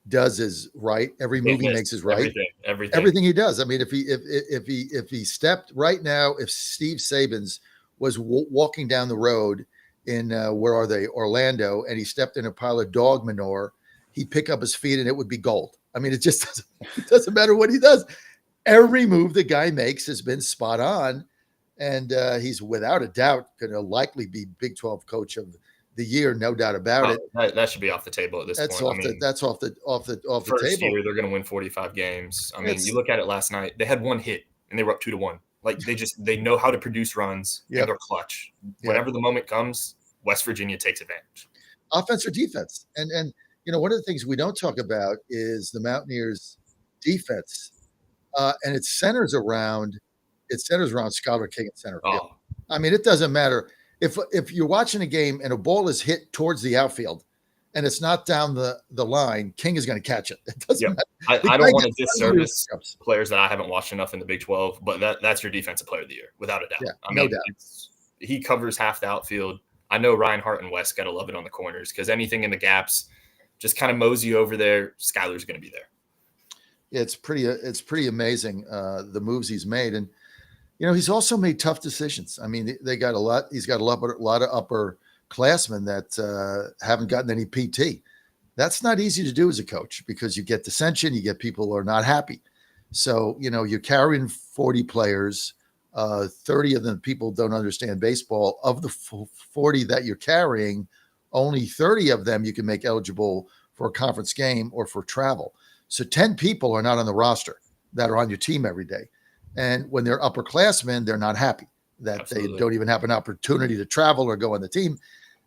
does is right. Every move he makes is right. Everything he does. I mean, if he stepped right now, if Steve Saban's was walking down the road in where are they, Orlando, and he stepped in a pile of dog manure, he'd pick up his feet and it would be gold. I mean, it doesn't matter what he does. Every move the guy makes has been spot on, and he's without a doubt going to likely be Big 12 coach of the year, no doubt about it. That should be off the table at this point. That's off the first table. Year, they're going to win 45 games. I mean, you look at it last night. They had 1 hit and they were up 2-1. Like they know how to produce runs. Yep. And they're clutch. Yep. Whenever the moment comes, West Virginia takes advantage. Offense or defense, and one of the things we don't talk about is the Mountaineers' defense, and it centers around Skylar King at center field. I mean, it doesn't matter if you're watching a game and a ball is hit towards the outfield and it's not down the line, King is going to catch it. It doesn't matter. I don't want to disservice players that I haven't watched enough in the Big 12, but that's your defensive player of the year, without a doubt. Yeah, I no mean, doubt. He covers half the outfield. I know Reinhardt and West got to love it on the corners because anything in the gaps, just kind of mosey over there. Skyler's going to be there. Yeah, it's pretty amazing the moves he's made, and he's also made tough decisions. I mean, they got a lot. He's got a lot of upperclassmen that haven't gotten any PT. That's not easy to do as a coach because you get dissension, you get people who are not happy. So you're carrying 40 players. 30 of them people don't understand baseball. Of the 40 that you're carrying, only 30 of them you can make eligible for a conference game or for travel. So 10 people are not on the roster that are on your team every day. And when they're upperclassmen, they're not happy that Absolutely. They don't even have an opportunity to travel or go on the team.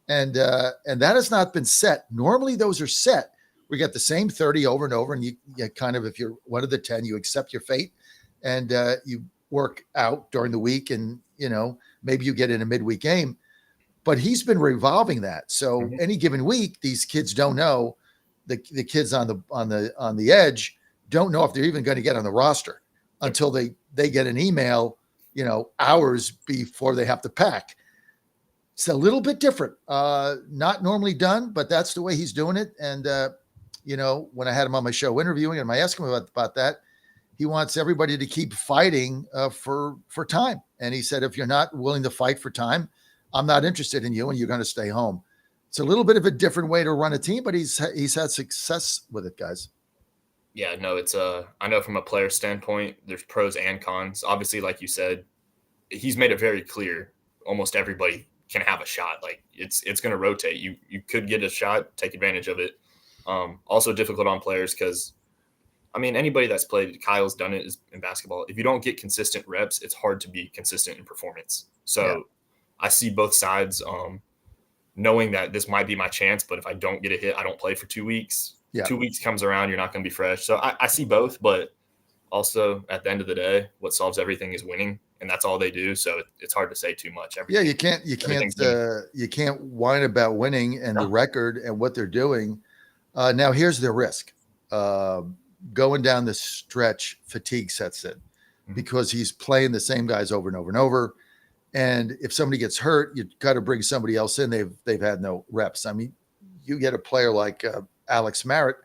And that has not been set. Normally those are set. We get the same 30 over and over. And you kind of, if you're one of the 10, you accept your fate and you work out during the week. And, maybe you get in a midweek game, but he's been revolving that. So any given week, these kids don't know. The kids on the edge don't know if they're even going to get on the roster until they get an email, hours before they have to pack. It's a little bit different, not normally done, but that's the way he's doing it. And, when I had him on my show interviewing him, I asked him about that. He wants everybody to keep fighting for time. And he said, if you're not willing to fight for time, I'm not interested in you and you're going to stay home. It's a little bit of a different way to run a team, but he's had success with it, guys. Yeah, no, it's I know from a player standpoint, there's pros and cons. Obviously, like you said, he's made it very clear almost everybody can have a shot. Like it's going to rotate. You could get a shot, take advantage of it. Also difficult on players because, I mean, anybody that's played, Kyle's done it in basketball. If you don't get consistent reps, it's hard to be consistent in performance. So I see both sides. Knowing that this might be my chance, but if I don't get a hit, I don't play for 2 weeks. 2 weeks comes around, you're not going to be fresh. So I see both, but also at the end of the day, what solves everything is winning, and that's all they do. So it's hard to say too much. You can't whine about winning and the record and what they're doing. Now here's the risk. Going down the stretch, fatigue sets in because he's playing the same guys over and over and over. And if somebody gets hurt, you've got to bring somebody else in. They've had no reps. I mean, you get a player like Alex Merritt,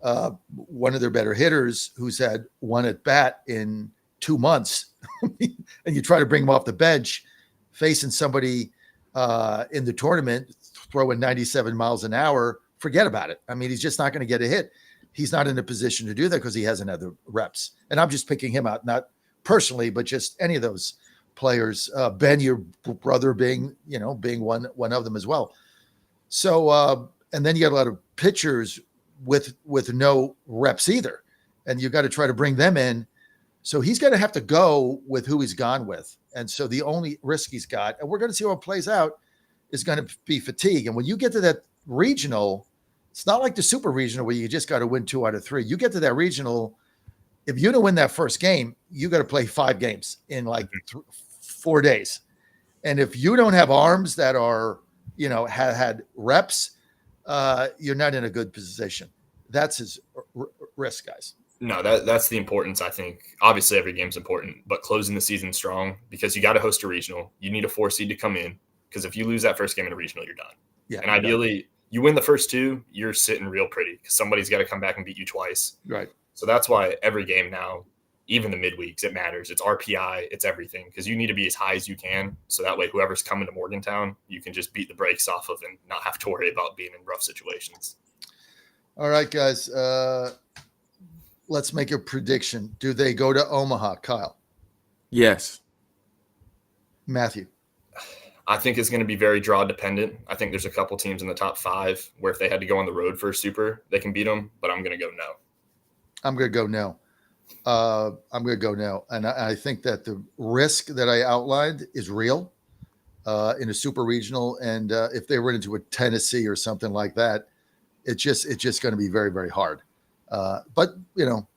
one of their better hitters, who's had one at bat in 2 months, and you try to bring him off the bench, facing somebody in the tournament throwing 97 miles an hour. Forget about it. I mean, he's just not going to get a hit. He's not in a position to do that because he hasn't had the reps. And I'm just picking him out, not personally, but just any of those players, Ben, your brother being one of them as well. So, and then you got a lot of pitchers with no reps either. And you got to try to bring them in. So he's going to have to go with who he's gone with. And so the only risk he's got, and we're going to see how it plays out, is going to be fatigue. And when you get to that regional, it's not like the super regional where you just got to win 2 out of 3. You get to that regional, if you don't win that first game, you got to play 5 games in like 4 days. And if you don't have arms that are, had reps, you're not in a good position. That's his risk, guys. No, that's the importance, I think. Obviously, every game's important, but closing the season strong because you got to host a regional. You need a 4 seed to come in because if you lose that first game in a regional, you're done. Yeah, and ideally, you win the first 2, you're sitting real pretty because somebody's got to come back and beat you twice. Right. So that's why every game now, even the midweeks, it matters. It's RPI, it's everything because you need to be as high as you can. So that way, whoever's coming to Morgantown, you can just beat the brakes off of and not have to worry about being in rough situations. All right, guys. Let's make a prediction. Do they go to Omaha, Kyle? Yes. Matthew? I think it's going to be very draw dependent. I think there's a couple teams in the top 5 where if they had to go on the road for a super, they can beat them, but I'm going to go no. I'm going to go no. And I think that the risk that I outlined is real in a super regional. And if they run into a Tennessee or something like that, it's just going to be very, very hard. But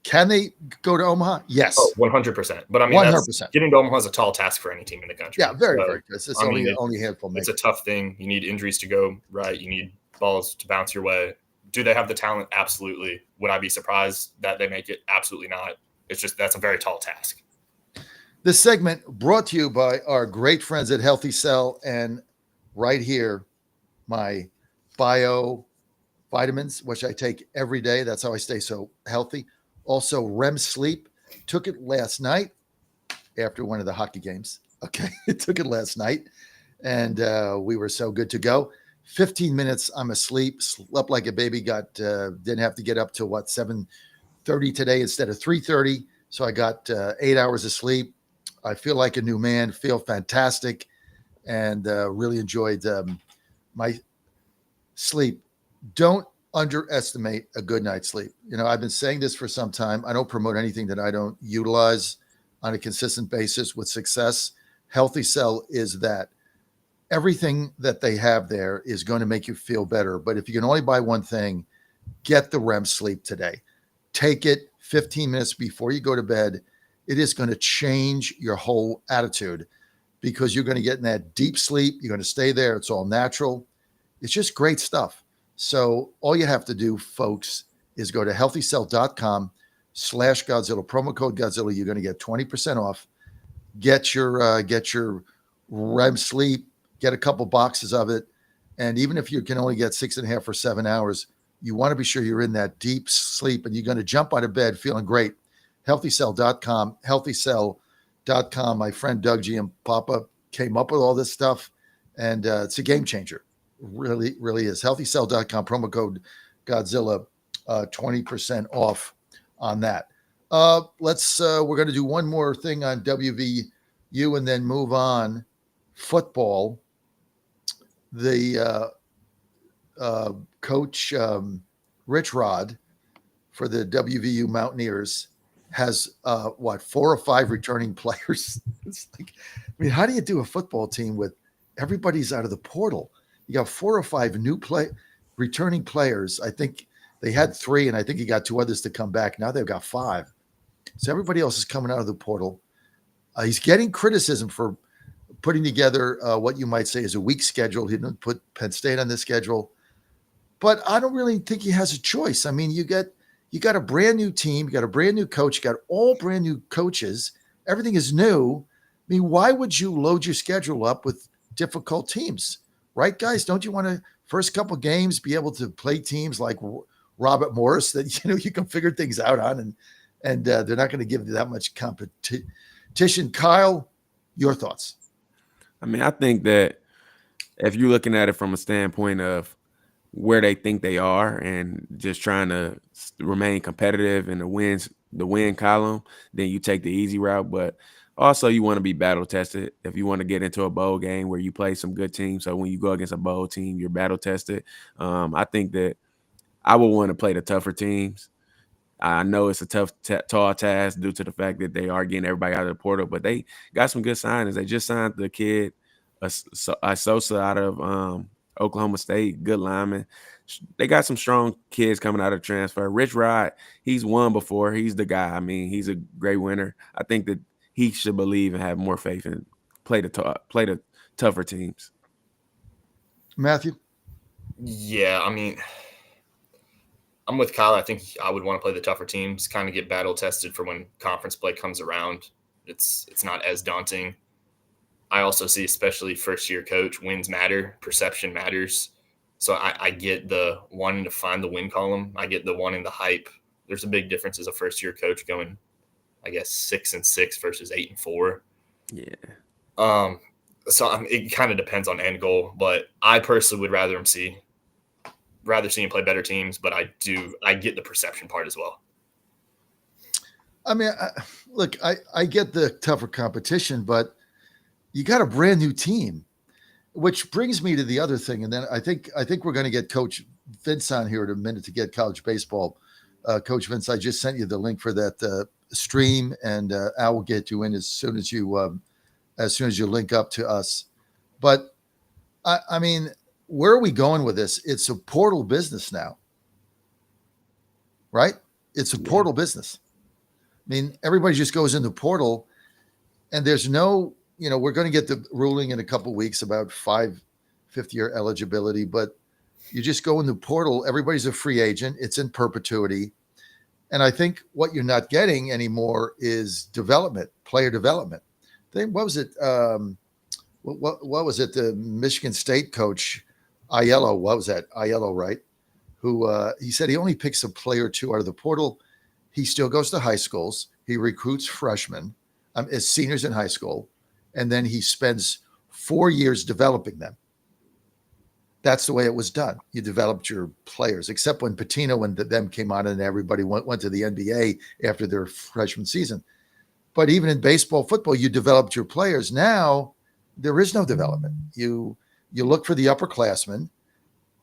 can they go to Omaha? Yes. Oh, 100%. But I mean, 100%. Getting to Omaha is a tall task for any team in the country. Yeah, very, very good. It's only a handful. It's a tough thing. You need injuries to go right. You need balls to bounce your way. Do they have the talent? Absolutely. Would I be surprised that they make it? Absolutely not. It's just that's a very tall task. This segment brought to you by our great friends at Healthy Cell, and right here, my bio vitamins, which I take every day. That's how I stay so healthy. Also, REM sleep. Took it last night after one of the hockey games. Okay, took it last night, and we were so good to go. 15 minutes, I'm asleep. Slept like a baby. Didn't have to get up till 7:30 today instead of 3:30. So I got 8 hours of sleep. I feel like a new man. Feel fantastic, and really enjoyed my sleep. Don't underestimate a good night's sleep. I've been saying this for some time. I don't promote anything that I don't utilize on a consistent basis with success. Healthy Cell is that. Everything that they have there is going to make you feel better. But if you can only buy one thing, get the REM sleep today. Take it 15 minutes before you go to bed. It is going to change your whole attitude because you're going to get in that deep sleep. You're going to stay there. It's all natural. It's just great stuff. So all you have to do, folks, is go to healthycell.com/Godzilla, promo code Godzilla. You're going to get 20% off. Get your REM sleep, get a couple boxes of it. And even if you can only get 6.5 or 7 hours, you want to be sure you're in that deep sleep and you're going to jump out of bed feeling great. Healthycell.com, healthycell.com. My friend Doug G. and Papa came up with all this stuff, and it's a game changer. Really, really is. Healthycell.com, promo code Godzilla, 20% off on that. We're going to do one more thing on WVU and then move on. Football. The coach, Rich Rod, for the WVU Mountaineers has 4 or 5 returning players. It's like, how do you do a football team with everybody's out of the portal? You got 4 or 5 new returning players. I think they had 3, and I think you got 2 others to come back. Now they've got 5. So everybody else is coming out of the portal. He's getting criticism for putting together what you might say is a weak schedule. He didn't put Penn State on the schedule. But I don't really think he has a choice. I mean, you got a brand new team, you got a brand new coach, you got all brand new coaches. Everything is new. I mean, why would you load your schedule up with difficult teams? Right, guys? Don't you want to, first couple games, be able to play teams like Robert Morris that you can figure things out on, and they're not going to give you that much competition. Kyle, your thoughts? I mean, I think that if you're looking at it from a standpoint of where they think they are and just trying to remain competitive in the win column, then you take the easy route. But also you want to be battle tested if you want to get into a bowl game where you play some good teams. So when you go against a bowl team, you're battle tested. I think that I would want to play the tougher teams. I know it's a tough, tall task due to the fact that they are getting everybody out of the portal, but they got some good signings. They just signed the kid, Sosa, out of Oklahoma State, good lineman. They got some strong kids coming out of transfer. Rich Rod, he's won before. He's the guy. I mean, he's a great winner. I think that he should believe and have more faith and play the tougher teams. Matthew? Yeah, I mean, I'm with Kyle. I think I would want to play the tougher teams, kind of get battle tested for when conference play comes around. It's not as daunting. I also see, especially first-year coach, wins matter, perception matters. So I get the wanting to find the win column. I get the wanting the hype. There's a big difference as a first-year coach going, I guess, 6-6 versus 8-4. Yeah. So it kind of depends on end goal, but I personally would rather see him play better teams. But I get the perception part as well. I mean, look, I get the tougher competition, but you got a brand new team, which brings me to the other thing. And then I think we're going to get Coach Vince on here in a minute to get college baseball. Coach Vince, I just sent you the link for that stream, and Al will get you in as soon as you link up to us. But I mean, where are we going with this? It's a portal business now, right? It's a portal business. I mean, everybody just goes in the portal, and there's no, we're going to get the ruling in a couple of weeks about 5-fifth-year eligibility, but you just go in the portal. Everybody's a free agent. It's in perpetuity. And I think what you're not getting anymore is development, player development. What was it? What was it? The Michigan State coach, Aiello, what was that? Aiello, right? Who he said he only picks a player or two out of the portal. He still goes to high schools. He recruits freshmen as seniors in high school, and then he spends 4 years developing them. That's the way it was done. You developed your players, except when Pitino and them came on and everybody went to the NBA after their freshman season. But even in baseball, football, you developed your players. Now there is no development. You look for the upperclassmen,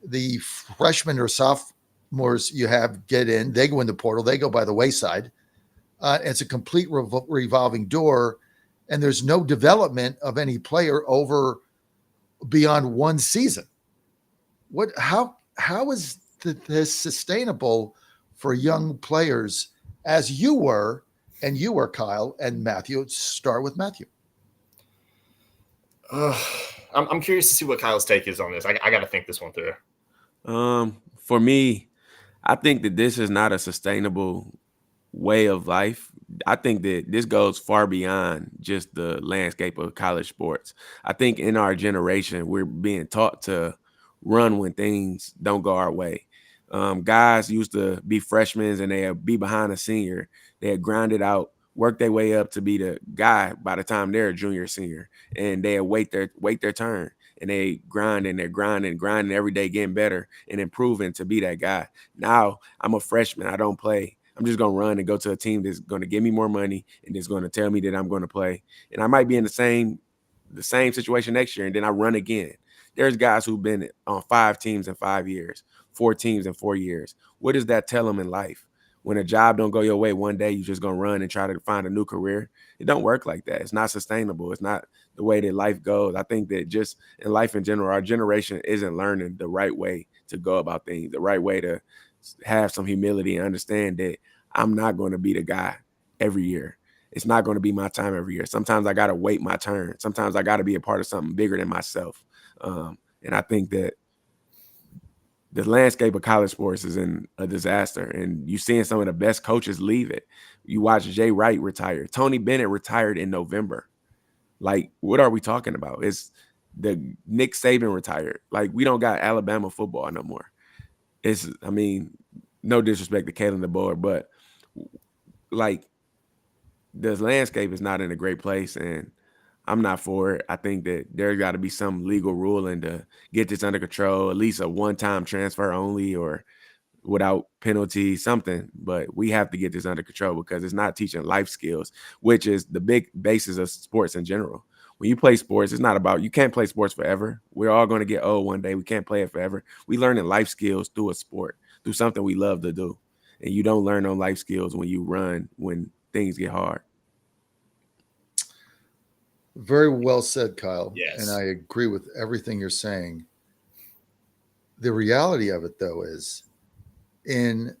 the freshmen or sophomores you have get in. They go in the portal. They go by the wayside. It's a complete revolving door, and there's no development of any player over beyond one season. How is this sustainable for young players as you were, Kyle and Matthew? Start with Matthew. I'm curious to see what Kyle's take is on this. I got to think this one through. For me, I think that this is not a sustainable way of life. I think that this goes far beyond just the landscape of college sports. I think in our generation, we're being taught to run when things don't go our way. Guys used to be freshmen and they'd be behind a senior. They had grinded out, worked their way up to be the guy by the time they're a junior or senior, and they wait their turn, and they grinding every day, getting better and improving to be that guy. Now I'm a freshman. I don't play. I'm just going to run and go to a team that's going to give me more money and that's going to tell me that I'm going to play. And I might be in the same situation next year, and then I run again. There's guys who've been on 5 teams in 5 years, 4 teams in 4 years. What does that tell them in life? When a job don't go your way one day, you're just going to run and try to find a new career. It don't work like that. It's not sustainable. It's not the way that life goes. I think that just in life in general, our generation isn't learning the right way to go about things, the right way to have some humility and understand that I'm not going to be the guy every year. It's not going to be my time every year. Sometimes I got to wait my turn. Sometimes I got to be a part of something bigger than myself. And I think that the landscape of college sports is in a disaster, and you're seeing some of the best coaches leave it. You watch Jay Wright retire. Tony Bennett retired in November. Like, what are we talking about? It's the Nick Saban retired. Like, we don't got Alabama football no more. No disrespect to Kalen DeBoer, but like, the landscape is not in a great place, and I'm not for it. I think that there's got to be some legal ruling to get this under control, at least a one-time transfer only or without penalty, something. But we have to get this under control because it's not teaching life skills, which is the big basis of sports in general. When you play sports, it's not about, you can't play sports forever. We're all going to get old one day. We can't play it forever. We learn life skills through a sport, through something we love to do. And you don't learn those life skills when you run, when things get hard. Very well said, Kyle. Yes. And I agree with everything you're saying. The reality of it, though, is in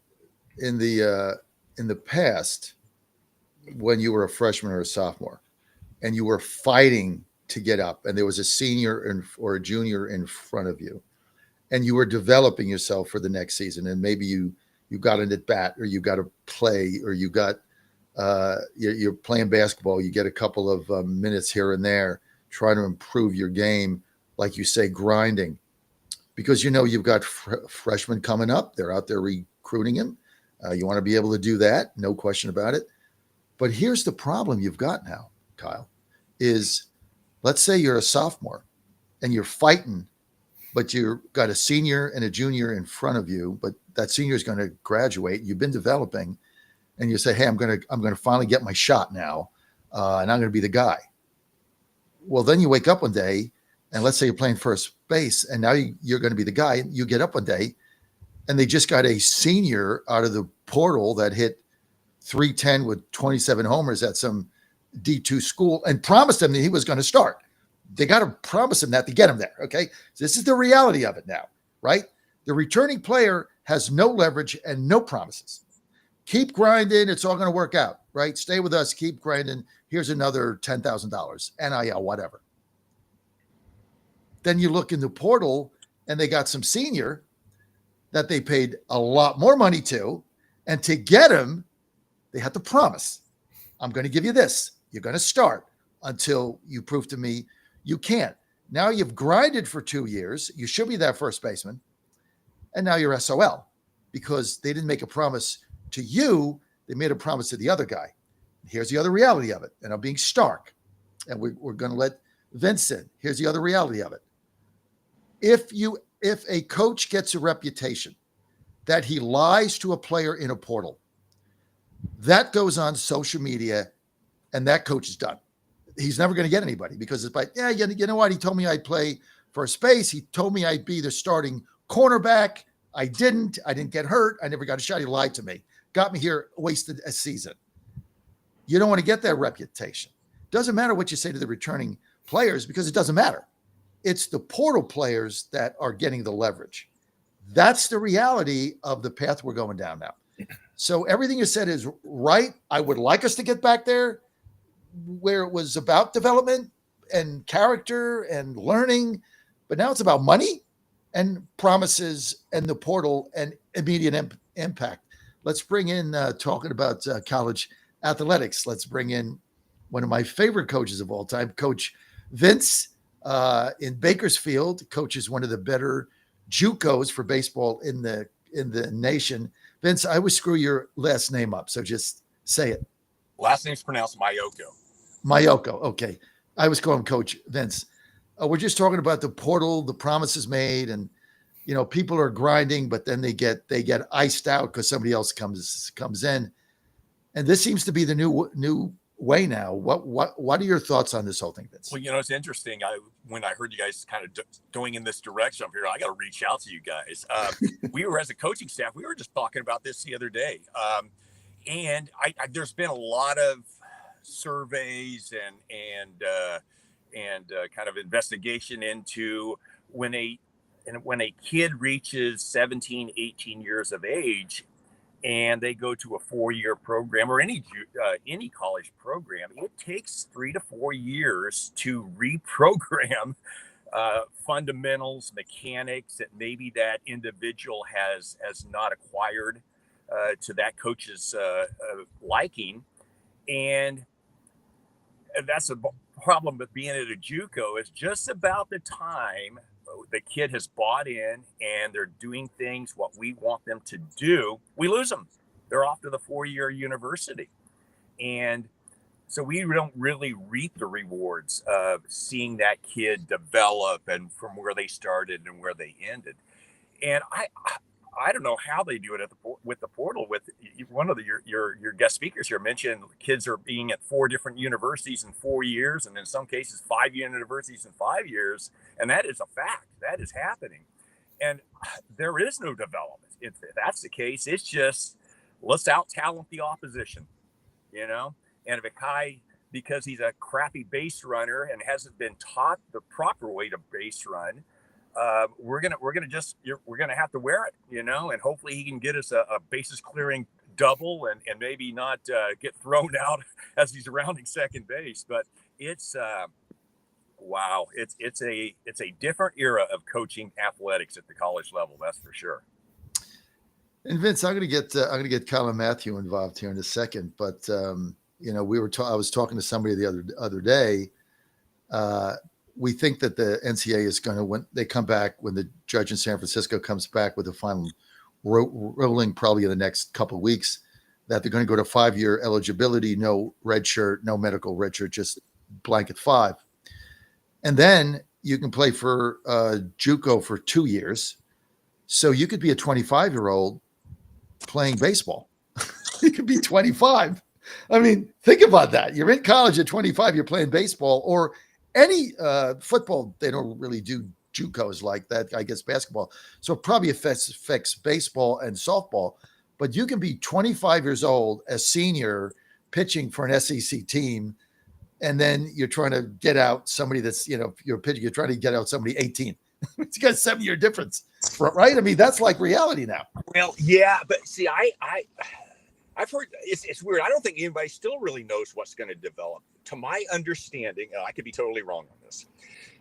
the past, when you were a freshman or a sophomore, and you were fighting to get up, and there was a senior or a junior in front of you, and you were developing yourself for the next season, and maybe you got an at bat, or you got a play, or you got you're playing basketball, you get a couple of minutes here and there, trying to improve your game, like you say, grinding, because you've got freshmen coming up. They're out there recruiting him. You want to be able to do that, no question about it. But here's the problem you've got now, Kyle, is let's say you're a sophomore and you're fighting, but you've got a senior and a junior in front of you, but that senior is going to graduate. You've been developing. And you say, hey, I'm going to finally get my shot now, and I'm going to be the guy. Well, then you wake up one day, and let's say you're playing first base, and now you're going to be the guy. You get up one day, and they just got a senior out of the portal that hit 310 with 27 homers at some D2 school and promised him that he was going to start. They got to promise him that to get him there, okay? So this is the reality of it now, right? The returning player has no leverage and no promises. keep grinding. It's all going to work out, right? Stay with us. Keep grinding. Here's another $10,000, NIL, whatever. Then you look in the portal and they got some senior that they paid a lot more money to. And to get him, they had to promise, I'm going to give you this. You're going to start until you prove to me you can't. Now you've grinded for 2 years. You should be that first baseman. And now you're SOL because they didn't make a promise to you. They made a promise to the other guy. Here's the other reality of it. And I'm being stark. And we're going to let Vince in. Here's the other reality of it. If a coach gets a reputation that he lies to a player in a portal, that goes on social media and that coach is done. He's never going to get anybody because it's like, yeah, you know what? He told me I'd play first base. He told me I'd be the starting cornerback. I didn't get hurt. I never got a shot. He lied to me. Got me here, wasted a season. You don't want to get that reputation. Doesn't matter what you say to the returning players because it doesn't matter. It's the portal players that are getting the leverage. That's the reality of the path we're going down now. So everything you said is right. I would like us to get back there where it was about development and character and learning, but now it's about money and promises and the portal and immediate impact. Let's bring in, talking about college athletics, let's bring in one of my favorite coaches of all time, Coach Vince in Bakersfield. Coaches one of the better JUCOs for baseball in the nation. Vince, I would screw your last name up, so just say it. Last name's pronounced Mayoko. Mayoko. Okay. I was calling Coach Vince. We're just talking about the portal, the promises made, and people are grinding, but then they get iced out because somebody else comes in. And this seems to be the new way now. What are your thoughts on this whole thing, Vince? Well, it's interesting. When I heard you guys kind of going in this direction, I'm here. I got to reach out to you guys. We were, as a coaching staff, we were just talking about this the other day. And there's been a lot of surveys and kind of investigation into when a kid reaches 17, 18 years of age and they go to a 4-year program or any college program, it takes 3 to 4 years to reprogram fundamentals, mechanics that maybe that individual has not acquired to that coach's liking. And that's a problem with being at a JUCO, is just about the time the kid has bought in and they're doing things what we want them to do, we lose them. They're off to the 4-year university. And so we don't really reap the rewards of seeing that kid develop and from where they started and where they ended. And I don't know how they do it with the portal. With one of your guest speakers here mentioned kids are being at 4 different universities in 4 years, and in some cases 5 universities in 5 years, and that is a fact. That is happening, and there is no development. If that's the case, it's just let's out talent the opposition, And if a guy, because he's a crappy base runner and hasn't been taught the proper way to base run, we're gonna have to wear it, and hopefully he can get us a bases clearing double and maybe not get thrown out as he's rounding second base. But it's wow, it's a different era of coaching athletics at the college level, that's for sure. And Vince, I'm gonna get Colin Matthew involved here in a second, but I was talking to somebody the other day. We think that the NCAA is going to, when they come back, when the judge in San Francisco comes back with the final ruling, probably in the next couple of weeks, that they're going to go to 5-year eligibility, no red shirt, no medical red shirt, just blanket 5. And then you can play for JUCO for 2 years. So you could be a 25-year-old playing baseball. You could be 25. I mean, think about that. You're in college at 25, you're playing baseball, or any football. They don't really do JUCOs like that. I guess basketball. So it probably affects baseball and softball. But you can be 25 years old, a senior, pitching for an SEC team, and then you're trying to get out somebody that's, you're pitching, you're trying to get out somebody 18. It's got a 7-year difference, right? I mean, that's like reality now. Well, yeah, but see, I've heard it's weird. I don't think anybody still really knows what's going to develop. To my understanding, and I could be totally wrong on this,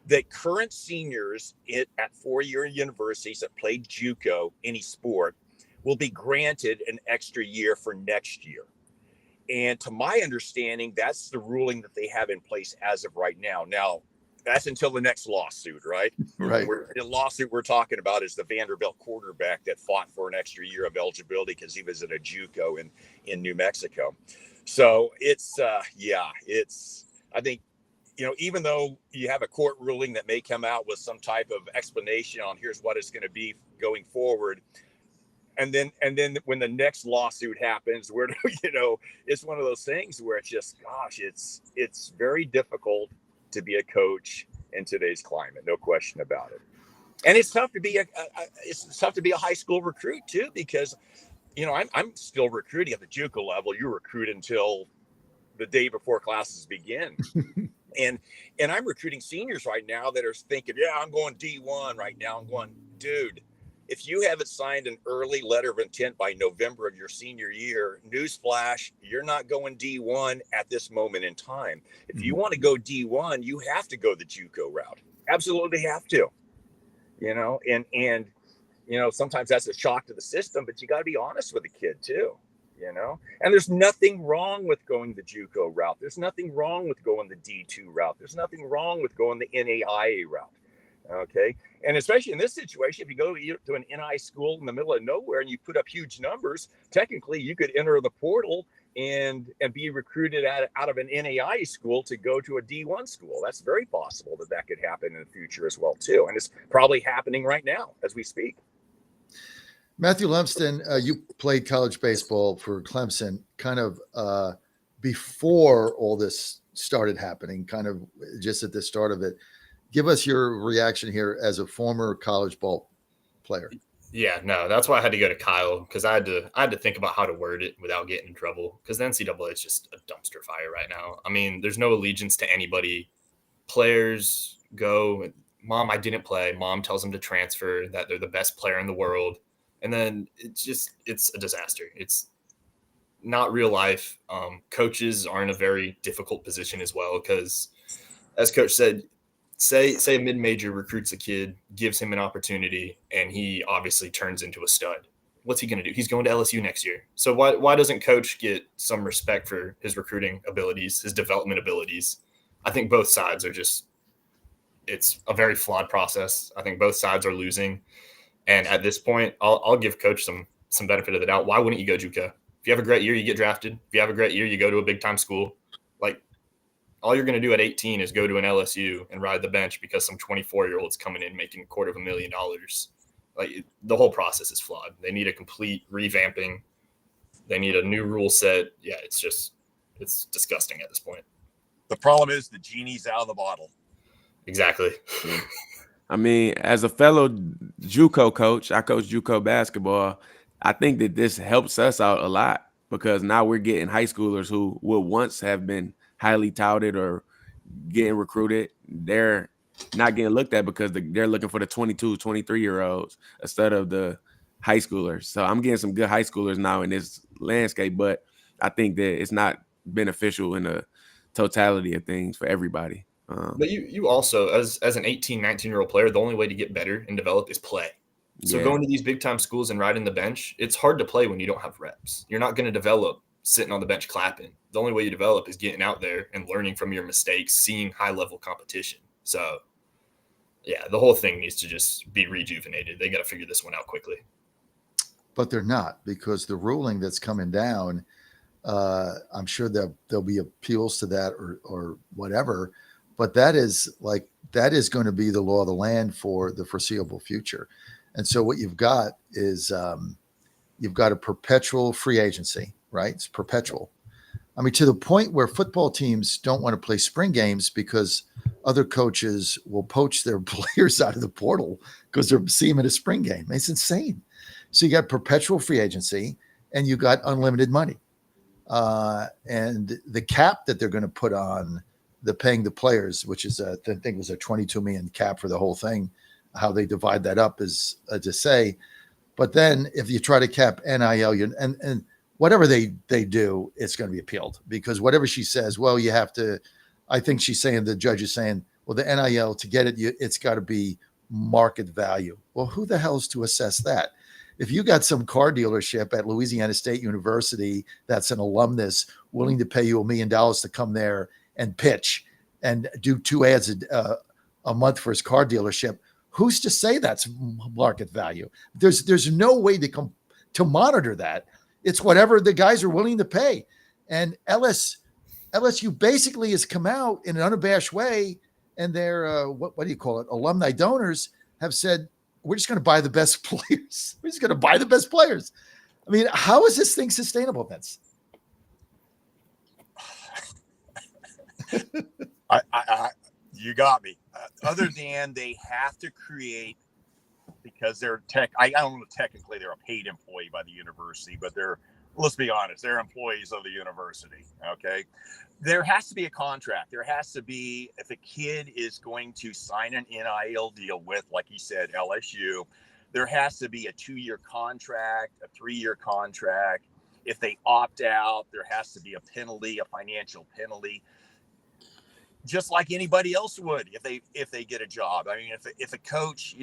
that current seniors at four-year universities that play JUCO, any sport, will be granted an extra year for next year. And to my understanding, that's the ruling that they have in place as of right now. Now, that's until the next lawsuit, right? Right. The lawsuit we're talking about is the Vanderbilt quarterback that fought for an extra year of eligibility because he was at a JUCO in New Mexico. So it's, I think, even though you have a court ruling that may come out with some type of explanation on here's what it's going to be going forward. And then when the next lawsuit happens, where, it's one of those things where it's just, gosh, it's very difficult to be a coach in today's climate, no question about it. And it's tough to be a high school recruit too, because I'm still recruiting at the JUCO level. You recruit until the day before classes begin. and I'm recruiting seniors right now that are thinking, yeah, I'm going D1 right now. I'm going, dude, if you haven't signed an early letter of intent by November of your senior year, newsflash, you're not going D1 at this moment in time. If you want to go D1, you have to go the JUCO route. Absolutely have to. And sometimes that's a shock to the system, but you got to be honest with the kid too. And there's nothing wrong with going the JUCO route. There's nothing wrong with going the D2 route. There's nothing wrong with going the NAIA route. Okay. And especially in this situation, if you go to an NI school in the middle of nowhere and you put up huge numbers, technically you could enter the portal and be recruited out of an NAIA school to go to a D1 school. That's very possible that could happen in the future as well too. And it's probably happening right now as we speak. Matthew Lumsden, you played college baseball for Clemson kind of before all this started happening, kind of just at the start of it. Give us your reaction here as a former college ball player. Yeah, no, that's why I had to go to Kyle, because I had to think about how to word it without getting in trouble, because the NCAA is just a dumpster fire right now. I mean, there's no allegiance to anybody. Players go, Mom, I didn't play. Mom tells them to transfer, that they're the best player in the world. And then it's a disaster. It's not real life. Coaches are in a very difficult position as well, because as Coach said, say a mid-major recruits a kid, gives him an opportunity, and he obviously turns into a stud. What's he going to do? He's going to LSU next year. So why doesn't Coach get some respect for his recruiting abilities, his development abilities? I think both sides are it's a very flawed process. I think both sides are losing. And at this point, I'll give Coach some benefit of the doubt. Why wouldn't you go JUCO? If you have a great year, you get drafted. If you have a great year, you go to a big-time school. Like, all you're going to do at 18 is go to an LSU and ride the bench because some 24-year-old's coming in making $250,000. Like, the whole process is flawed. They need a complete revamping. They need a new rule set. Yeah, it's disgusting at this point. The problem is the genie's out of the bottle. Exactly. I mean, as a fellow JUCO coach, I coach JUCO basketball. I think that this helps us out a lot, because now we're getting high schoolers who would once have been highly touted or getting recruited. They're not getting looked at because they're looking for the 22, 23-year-olds instead of the high schoolers. So I'm getting some good high schoolers now in this landscape, but I think that it's not beneficial in the totality of things for everybody. But you also, as an 18, 19-year-old player, the only way to get better and develop is play. So going to these big-time schools and riding the bench, it's hard to play when you don't have reps. You're not going to develop sitting on the bench clapping. The only way you develop is getting out there and learning from your mistakes, seeing high-level competition. So, yeah, the whole thing needs to just be rejuvenated. They got to figure this one out quickly. But they're not, because the ruling that's coming down, I'm sure that there'll be appeals to that or whatever. But that is going to be the law of the land for the foreseeable future. And so what you've got is you've got a perpetual free agency, right? It's perpetual. I mean, to the point where football teams don't want to play spring games because other coaches will poach their players out of the portal because they're seeing them at a spring game. It's insane. So you got perpetual free agency and you got unlimited money. And the cap that they're going to put on the paying the players, which is I think it was a $22 million cap for the whole thing. How they divide that up is to say. But then if you try to cap NIL, and whatever they do, it's going to be appealed, because whatever she says, well, you have to. I think she's saying, the judge is saying, well, the NIL, to get it, it's got to be market value. Well, who the hell's to assess that? If you got some car dealership at Louisiana State University that's an alumnus willing to pay you $1 million to come there and pitch and do 2 ads a month for his car dealership, who's to say that's market value? There's no way to monitor that. It's whatever the guys are willing to pay. And LSU basically has come out in an unabashed way, and their what do you call it? Alumni donors have said, we're just going to buy the best players. We're just going to buy the best players. I mean, how is this thing sustainable, Vince? You got me. Other than they have to create, because they're I don't know, technically they're a paid employee by the university, but let's be honest, they're employees of the university. Okay. There has to be a contract. There has to be, if a kid is going to sign an NIL deal with, like you said, LSU, there has to be a 2-year contract, a 3-year contract. If they opt out, there has to be a penalty, a financial penalty, just like anybody else would if they get a job. I mean, if a coach,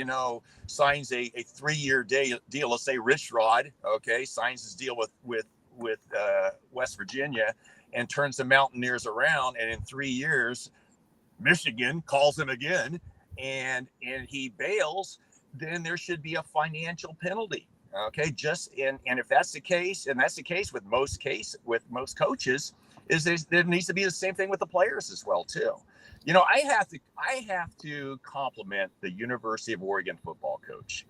signs a 3-year deal, let's say Rich Rod, okay, signs his deal with West Virginia and turns the Mountaineers around, and in 3 years, Michigan calls him again and he bails, then there should be a financial penalty. Okay, and if that's the case, and that's the case with most coaches, there needs to be the same thing with the players as well too. I have to compliment the University of Oregon football coach.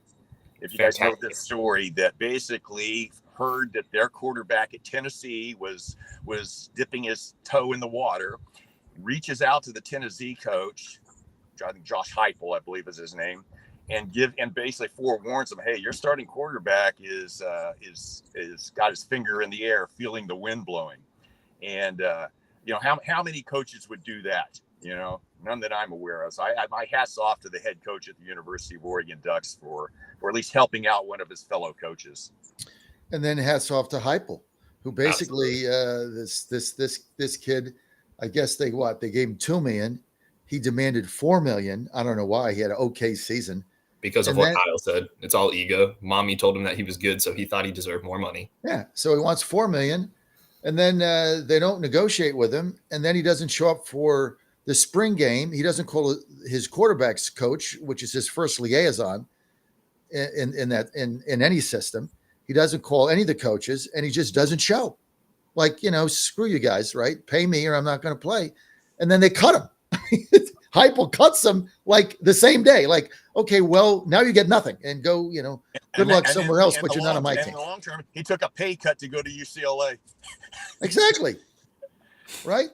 If you guys know this story, that basically heard that their quarterback at Tennessee was dipping his toe in the water, reaches out to the Tennessee coach, I think Josh Heupel, I believe is his name, and basically forewarns him, hey, your starting quarterback is got his finger in the air, feeling the wind blowing. And how many coaches would do that? None that I'm aware of. So my hat's off to the head coach at the University of Oregon Ducks for at least helping out one of his fellow coaches. And then hats off to Heupel, who basically this kid, I guess they gave him $2 million. He demanded $4 million. I don't know why. He had an okay season. Because of what Kyle said. It's all ego. Mommy told him that he was good, so he thought he deserved more money. Yeah. So he wants $4 million. And then they don't negotiate with him. And then he doesn't show up for the spring game. He doesn't call his quarterback's coach, which is his first liaison in any system. He doesn't call any of the coaches, and he just doesn't show. Like, screw you guys, right? Pay me or I'm not going to play. And then they cut him. Heupel cuts him like the same day. Like, okay, well, now you get nothing and go, good luck somewhere else, but you're not on my team. In the long term, he took a pay cut to go to UCLA. Exactly. Right.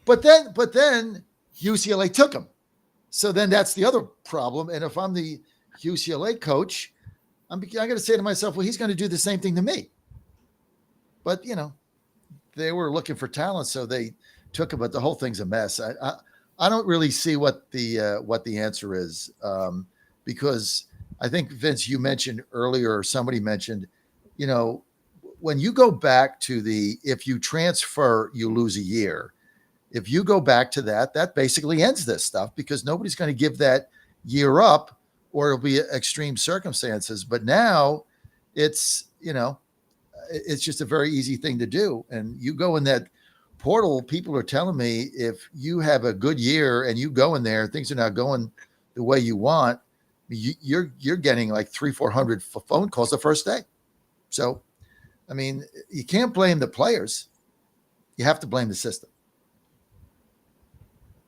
But then UCLA took him. So then that's the other problem. And if I'm the UCLA coach, I'm going to say to myself, well, he's going to do the same thing to me. But, they were looking for talent, so they took him. But the whole thing's a mess. I don't really see what the answer is, because I think, Vince, you mentioned earlier, or somebody mentioned, when you go back to if you transfer, you lose a year. If you go back to that basically ends this stuff, because nobody's going to give that year up, or it'll be extreme circumstances. But now it's just a very easy thing to do. And you go in that portal, people are telling me if you have a good year and you go in there, things are not going the way you want, you're getting like 300-400 phone calls the first day. So, I mean, you can't blame the players. You have to blame the system.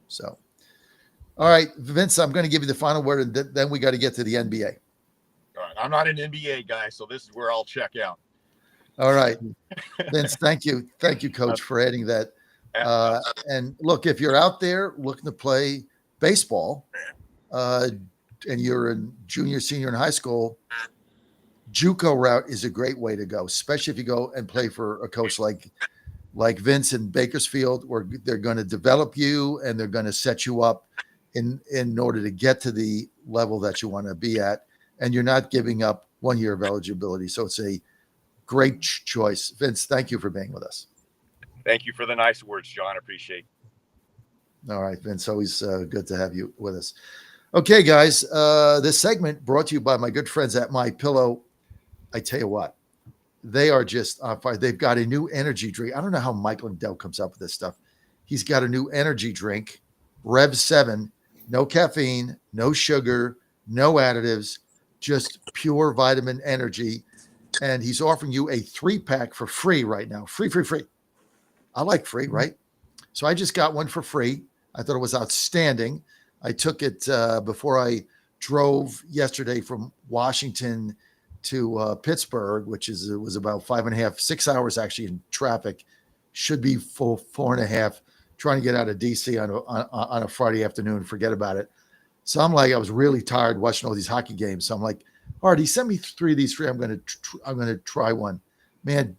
So, all right, Vince, I'm going to give you the final word, and then we got to get to the NBA. All right. I'm not an NBA guy, so this is where I'll check out. All right, Vince, thank you, Coach, for adding that. And look, if you're out there looking to play baseball, and you're a junior, senior in high school, JUCO route is a great way to go, especially if you go and play for a coach like Vince in Bakersfield, where they're going to develop you and they're going to set you up in order to get to the level that you want to be at, and you're not giving up 1 year of eligibility. So it's a Great choice. Vince, thank you for being with us. Thank you for the nice words, John. I appreciate it. All right, Vince, always good to have you with us. Okay, guys, this segment brought to you by my good friends at My Pillow. I tell you what, they are just on fire. They've got a new energy drink. I don't know how Mike Lindell comes up with this stuff. He's got a new energy drink, Rev 7, no caffeine, no sugar, no additives, just pure vitamin energy. And he's offering you a 3-pack for free right now. Free. I like free, right? So I just got one for free. I thought it was outstanding. I took it before I drove yesterday from Washington to Pittsburgh, which was about 5.5, 6 hours actually in traffic. Should be full 4.5. Trying to get out of DC on a Friday afternoon. Forget about it. So I'm like, I was really tired watching all these hockey games. So I'm like, Artie, send me 3 of these free. I'm gonna try one. Man,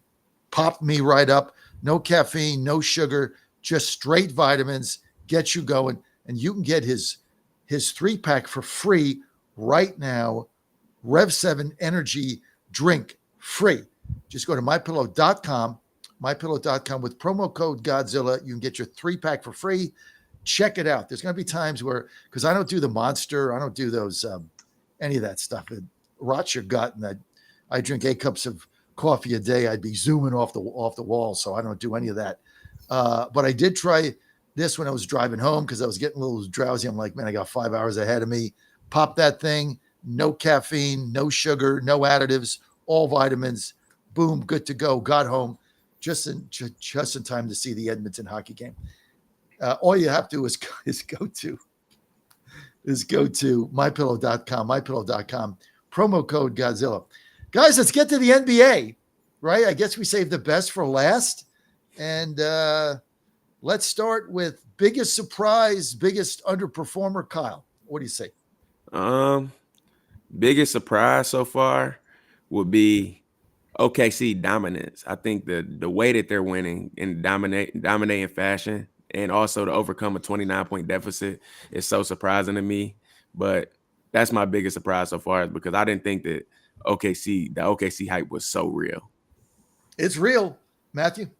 popped me right up. No caffeine, no sugar, just straight vitamins. Get you going, and you can get his 3-pack for free right now. Rev 7 energy drink free. Just go to mypillow.com, mypillow.com with promo code Godzilla. You can get your 3-pack for free. Check it out. There's going to be times where, because I don't do the Monster, I don't do those any of that stuff. It rots your gut, and I drink 8 cups of coffee a day. I'd be zooming off the wall, so I don't do any of that. But I did try this when I was driving home because I was getting a little drowsy. I'm like, man, I got 5 hours ahead of me. Pop that thing. No caffeine, no sugar, no additives, all vitamins. Boom, good to go. Got home just in time to see the Edmonton hockey game. All you have to do is go to mypillow.com, promo code Godzilla. Guys, let's get to the NBA, right? I guess we saved the best for last. And let's start with biggest surprise, biggest underperformer, Kyle. What do you say? Biggest surprise so far would be OKC dominance. I think the way that they're winning in dominating fashion, and also to overcome a 29-point deficit is so surprising to me. But that's my biggest surprise so far, because I didn't think that the OKC hype was so real. It's real, Matthew.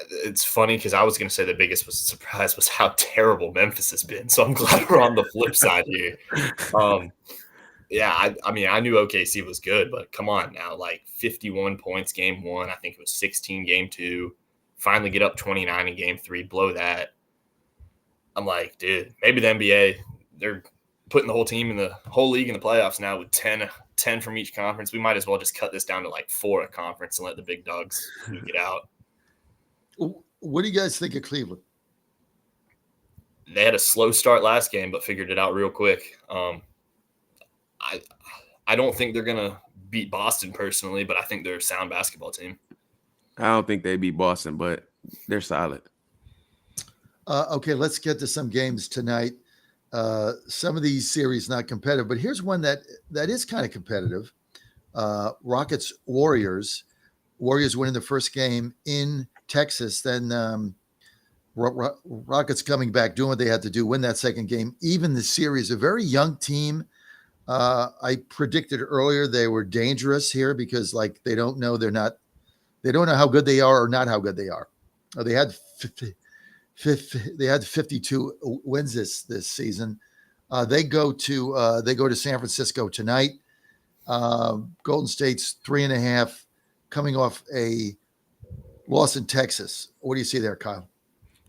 It's funny because I was going to say the biggest surprise was how terrible Memphis has been. So I'm glad we're on the flip side here. Yeah, I mean, I knew OKC was good, but come on now, like 51 points game 1. I think it was 16 game 2. Finally get up 29 in game 3, blow that. I'm like, dude, maybe the NBA, they're putting the whole team in the whole league in the playoffs now with 10 from each conference. We might as well just cut this down to like 4 a conference and let the big dogs get out. What do you guys think of Cleveland? They had a slow start last game, but figured it out real quick. I don't think they're going to beat Boston personally, but I think they're a sound basketball team. I don't think they beat Boston, but they're solid. Okay, let's get to some games tonight. Some of these series not competitive, but here's one that is kind of competitive. Rockets Warriors. Warriors winning the first game in Texas. Then Rockets coming back, doing what they had to do, win that second game. Even the series, a very young team. I predicted earlier they were dangerous here because they don't know how good they are or not how good they are. They had 52 wins this season. They go to San Francisco tonight. Golden State's 3.5, coming off a loss in Texas. What do you see there, Kyle?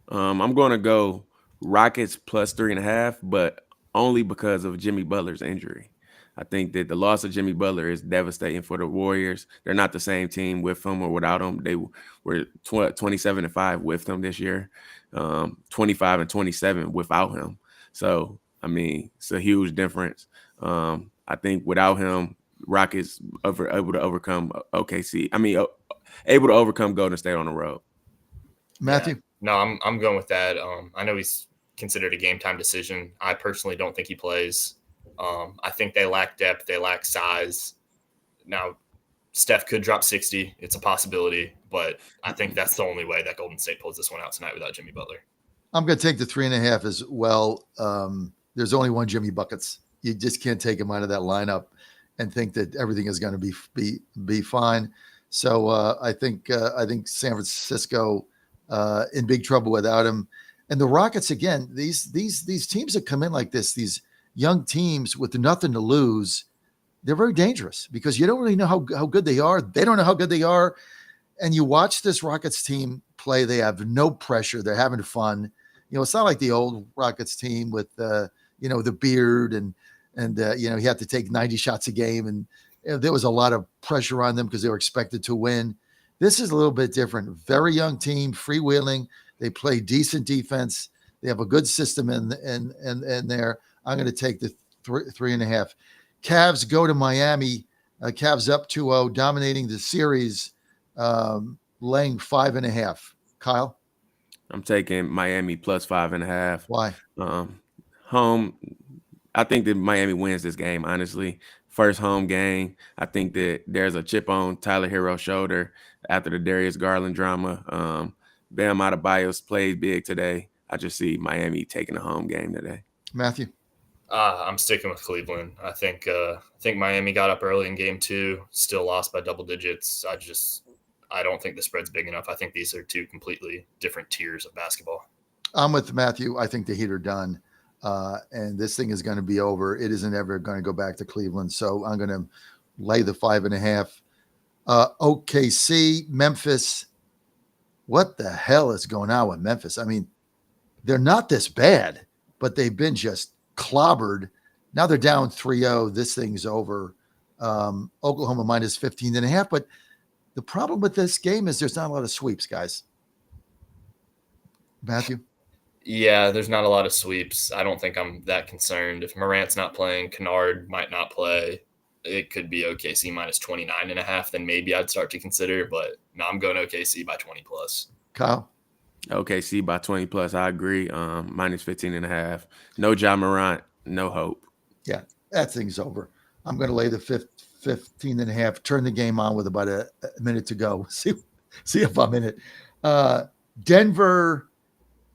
I'm going to go Rockets plus 3.5, but only because of Jimmy Butler's injury. I think that the loss of Jimmy Butler is devastating for the Warriors. They're not the same team with him or without him. They were 27-5 with him this year, 25-27 without him. So, I mean, it's a huge difference. I think without him, Rockets able to overcome OKC. I mean, able to overcome Golden State on the road. Matthew? Yeah. No, I'm going with that. I know he's considered a game time decision. I personally don't think he plays. I think they lack depth. They lack size. Now, Steph could drop 60. It's a possibility, but I think that's the only way that Golden State pulls this one out tonight without Jimmy Butler. I'm going to take the 3.5 as well. There's only one Jimmy Buckets. You just can't take him out of that lineup and think that everything is going to be fine. So I think San Francisco in big trouble without him. And the Rockets again. These teams that come in like this, these young teams with nothing to lose, they're very dangerous because you don't really know how good they are. They don't know how good they are. And you watch this Rockets team play, they have no pressure. They're having fun. It's not like the old Rockets team with, the beard and you have to take 90 shots a game. And there was a lot of pressure on them because they were expected to win. This is a little bit different. Very young team, freewheeling. They play decent defense. They have a good system in there. I'm going to take the 3.5. Cavs go to Miami. Cavs up 2-0, dominating the series, laying 5.5. Kyle? I'm taking Miami plus 5.5. Why? Home. I think that Miami wins this game, honestly. First home game. I think that there's a chip on Tyler Herro's shoulder after the Darius Garland drama. Bam Adebayo's played big today. I just see Miami taking a home game today. Matthew? I'm sticking with Cleveland. I think Miami got up early in game 2, still lost by double digits. I don't think the spread's big enough. I think these are two completely different tiers of basketball. I'm with Matthew. I think the Heat are done. And this thing is going to be over. It isn't ever going to go back to Cleveland. So I'm going to lay the 5.5. OKC, Memphis. What the hell is going on with Memphis? I mean, they're not this bad, but they've been just clobbered. Now they're down 3-0. This thing's over. Oklahoma minus 15.5. But the problem with this game is there's not a lot of sweeps, guys. Matthew? Yeah, there's not a lot of sweeps. I don't think I'm that concerned. If Morant's not playing, Kennard might not play. It could be OKC minus 29.5. Then maybe I'd start to consider. But no, I'm going OKC by 20 plus. Kyle? OKC by 20 plus. I agree. Minus 15.5. No Ja Morant. No hope. Yeah, that thing's over. I'm going to lay the 15.5. Turn the game on with about a minute to go. See if I'm in it. Denver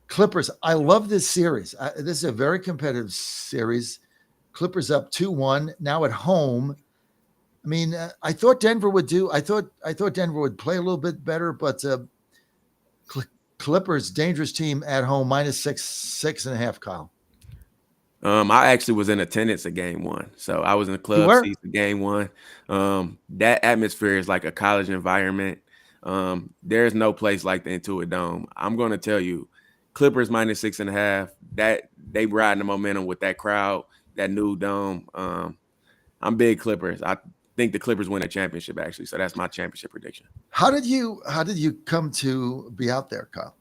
Clippers. I love this series. This is a very competitive series. Clippers up 2-1 now at home. I mean, I thought Denver would do. I thought Denver would play a little bit better, but Clippers dangerous team at home minus 6.5. Kyle. I actually was in attendance at game 1. So I was in the club seats at game 1. That atmosphere is like a college environment. There's no place like the Intuit Dome. I'm going to tell you, Clippers minus 6.5, that they riding the momentum with that crowd, that new dome. I'm big Clippers. I think the Clippers win a championship, actually. So that's my championship prediction. How did you come to be out there, Kyle?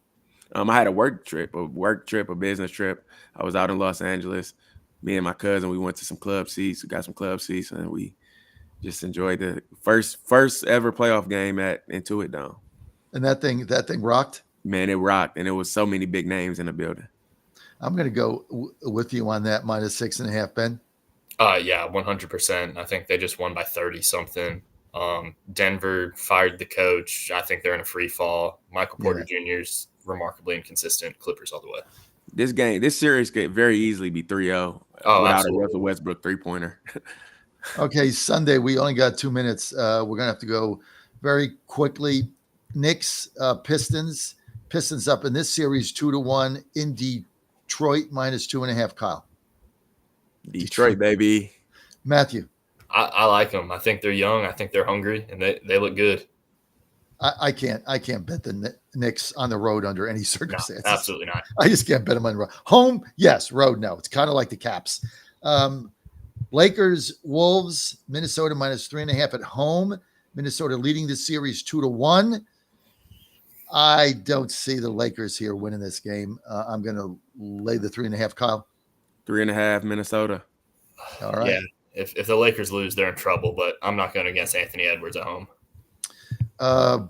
I had a work trip, a business trip. I was out in Los Angeles. Me and my cousin, we went to some club seats. We got some club seats, and we just enjoyed the first ever playoff game at Intuit Dome. And that thing rocked? Man, it rocked, and it was so many big names in the building. I'm going to go with you on that minus 6.5, Ben. Yeah, 100%. I think they just won by 30 something. Denver fired the coach. I think they're in a free fall. Michael Porter Jr.'s remarkably inconsistent. Clippers all the way. This series could very easily be 3-0 without absolutely. A Russell Westbrook 3-pointer. Okay, Sunday, we only got 2 minutes. We're going to have to go very quickly. Knicks, Pistons. Pistons up in this series 2-1 in Detroit minus 2.5. Kyle. Detroit, baby. Matthew. I like them. I think they're young. I think they're hungry, and they look good. I can't bet the Knicks on the road under any circumstances. No, absolutely not. I just can't bet them on the road. Home, yes. Road, no. It's kind of like the Caps. Lakers, Wolves, Minnesota minus 3.5 at home. Minnesota leading the series 2-1. I don't see the Lakers here winning this game. I'm going to lay the 3.5. Kyle. 3.5 Minnesota. All right. Yeah. If the Lakers lose, they're in trouble, but I'm not going against Anthony Edwards at home.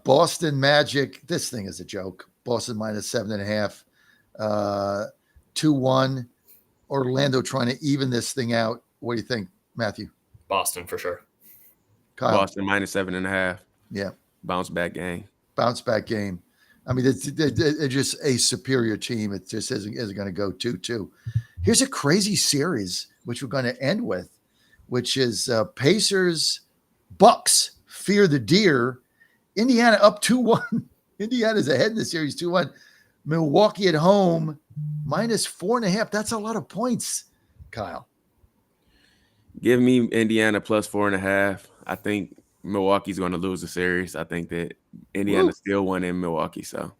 Boston Magic. This thing is a joke. Boston minus 7.5. 2-1. Orlando trying to even this thing out. What do you think, Matthew? Boston for sure. Kyle? Boston minus 7.5. Yeah. Bounce back game. I mean, it's just a superior team. It just isn't going to go 2-2. Here's a crazy series, which we're going to end with, which is Pacers, Bucks, fear the deer, Indiana up 2-1. Indiana's ahead in the series 2-1. Milwaukee at home -4.5. That's a lot of points, Kyle. Give me Indiana plus 4.5. I think Milwaukee's going to lose the series. I think that Indiana still won in Milwaukee, so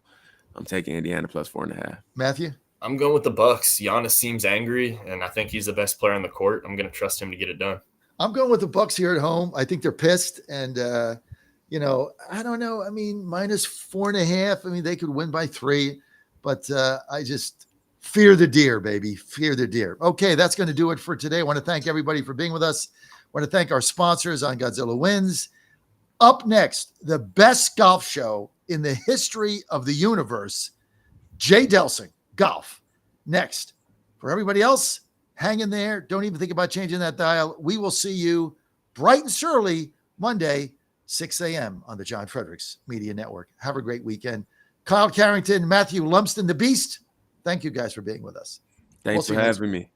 I'm taking Indiana plus 4.5. Matthew? I'm going with the Bucks. Giannis seems angry, and I think he's the best player on the court. I'm going to trust him to get it done. I'm going with the Bucks here at home. I think they're pissed, and I don't know. I mean, -4.5. I mean, they could win by 3, but I just fear the deer, baby. Fear the deer. Okay, that's going to do it for today. I want to thank everybody for being with us. I want to thank our sponsors on Godzilla Wins. Up next, the best golf show in the history of the universe, Jay Delsing, golf. Next. For everybody else, hang in there. Don't even think about changing that dial. We will see you bright and early Monday, 6 a.m. on the John Fredericks Media Network. Have a great weekend. Kyle Carrington, Matthew Lumsden, the Beast. Thank you guys for being with us. Thanks for having me.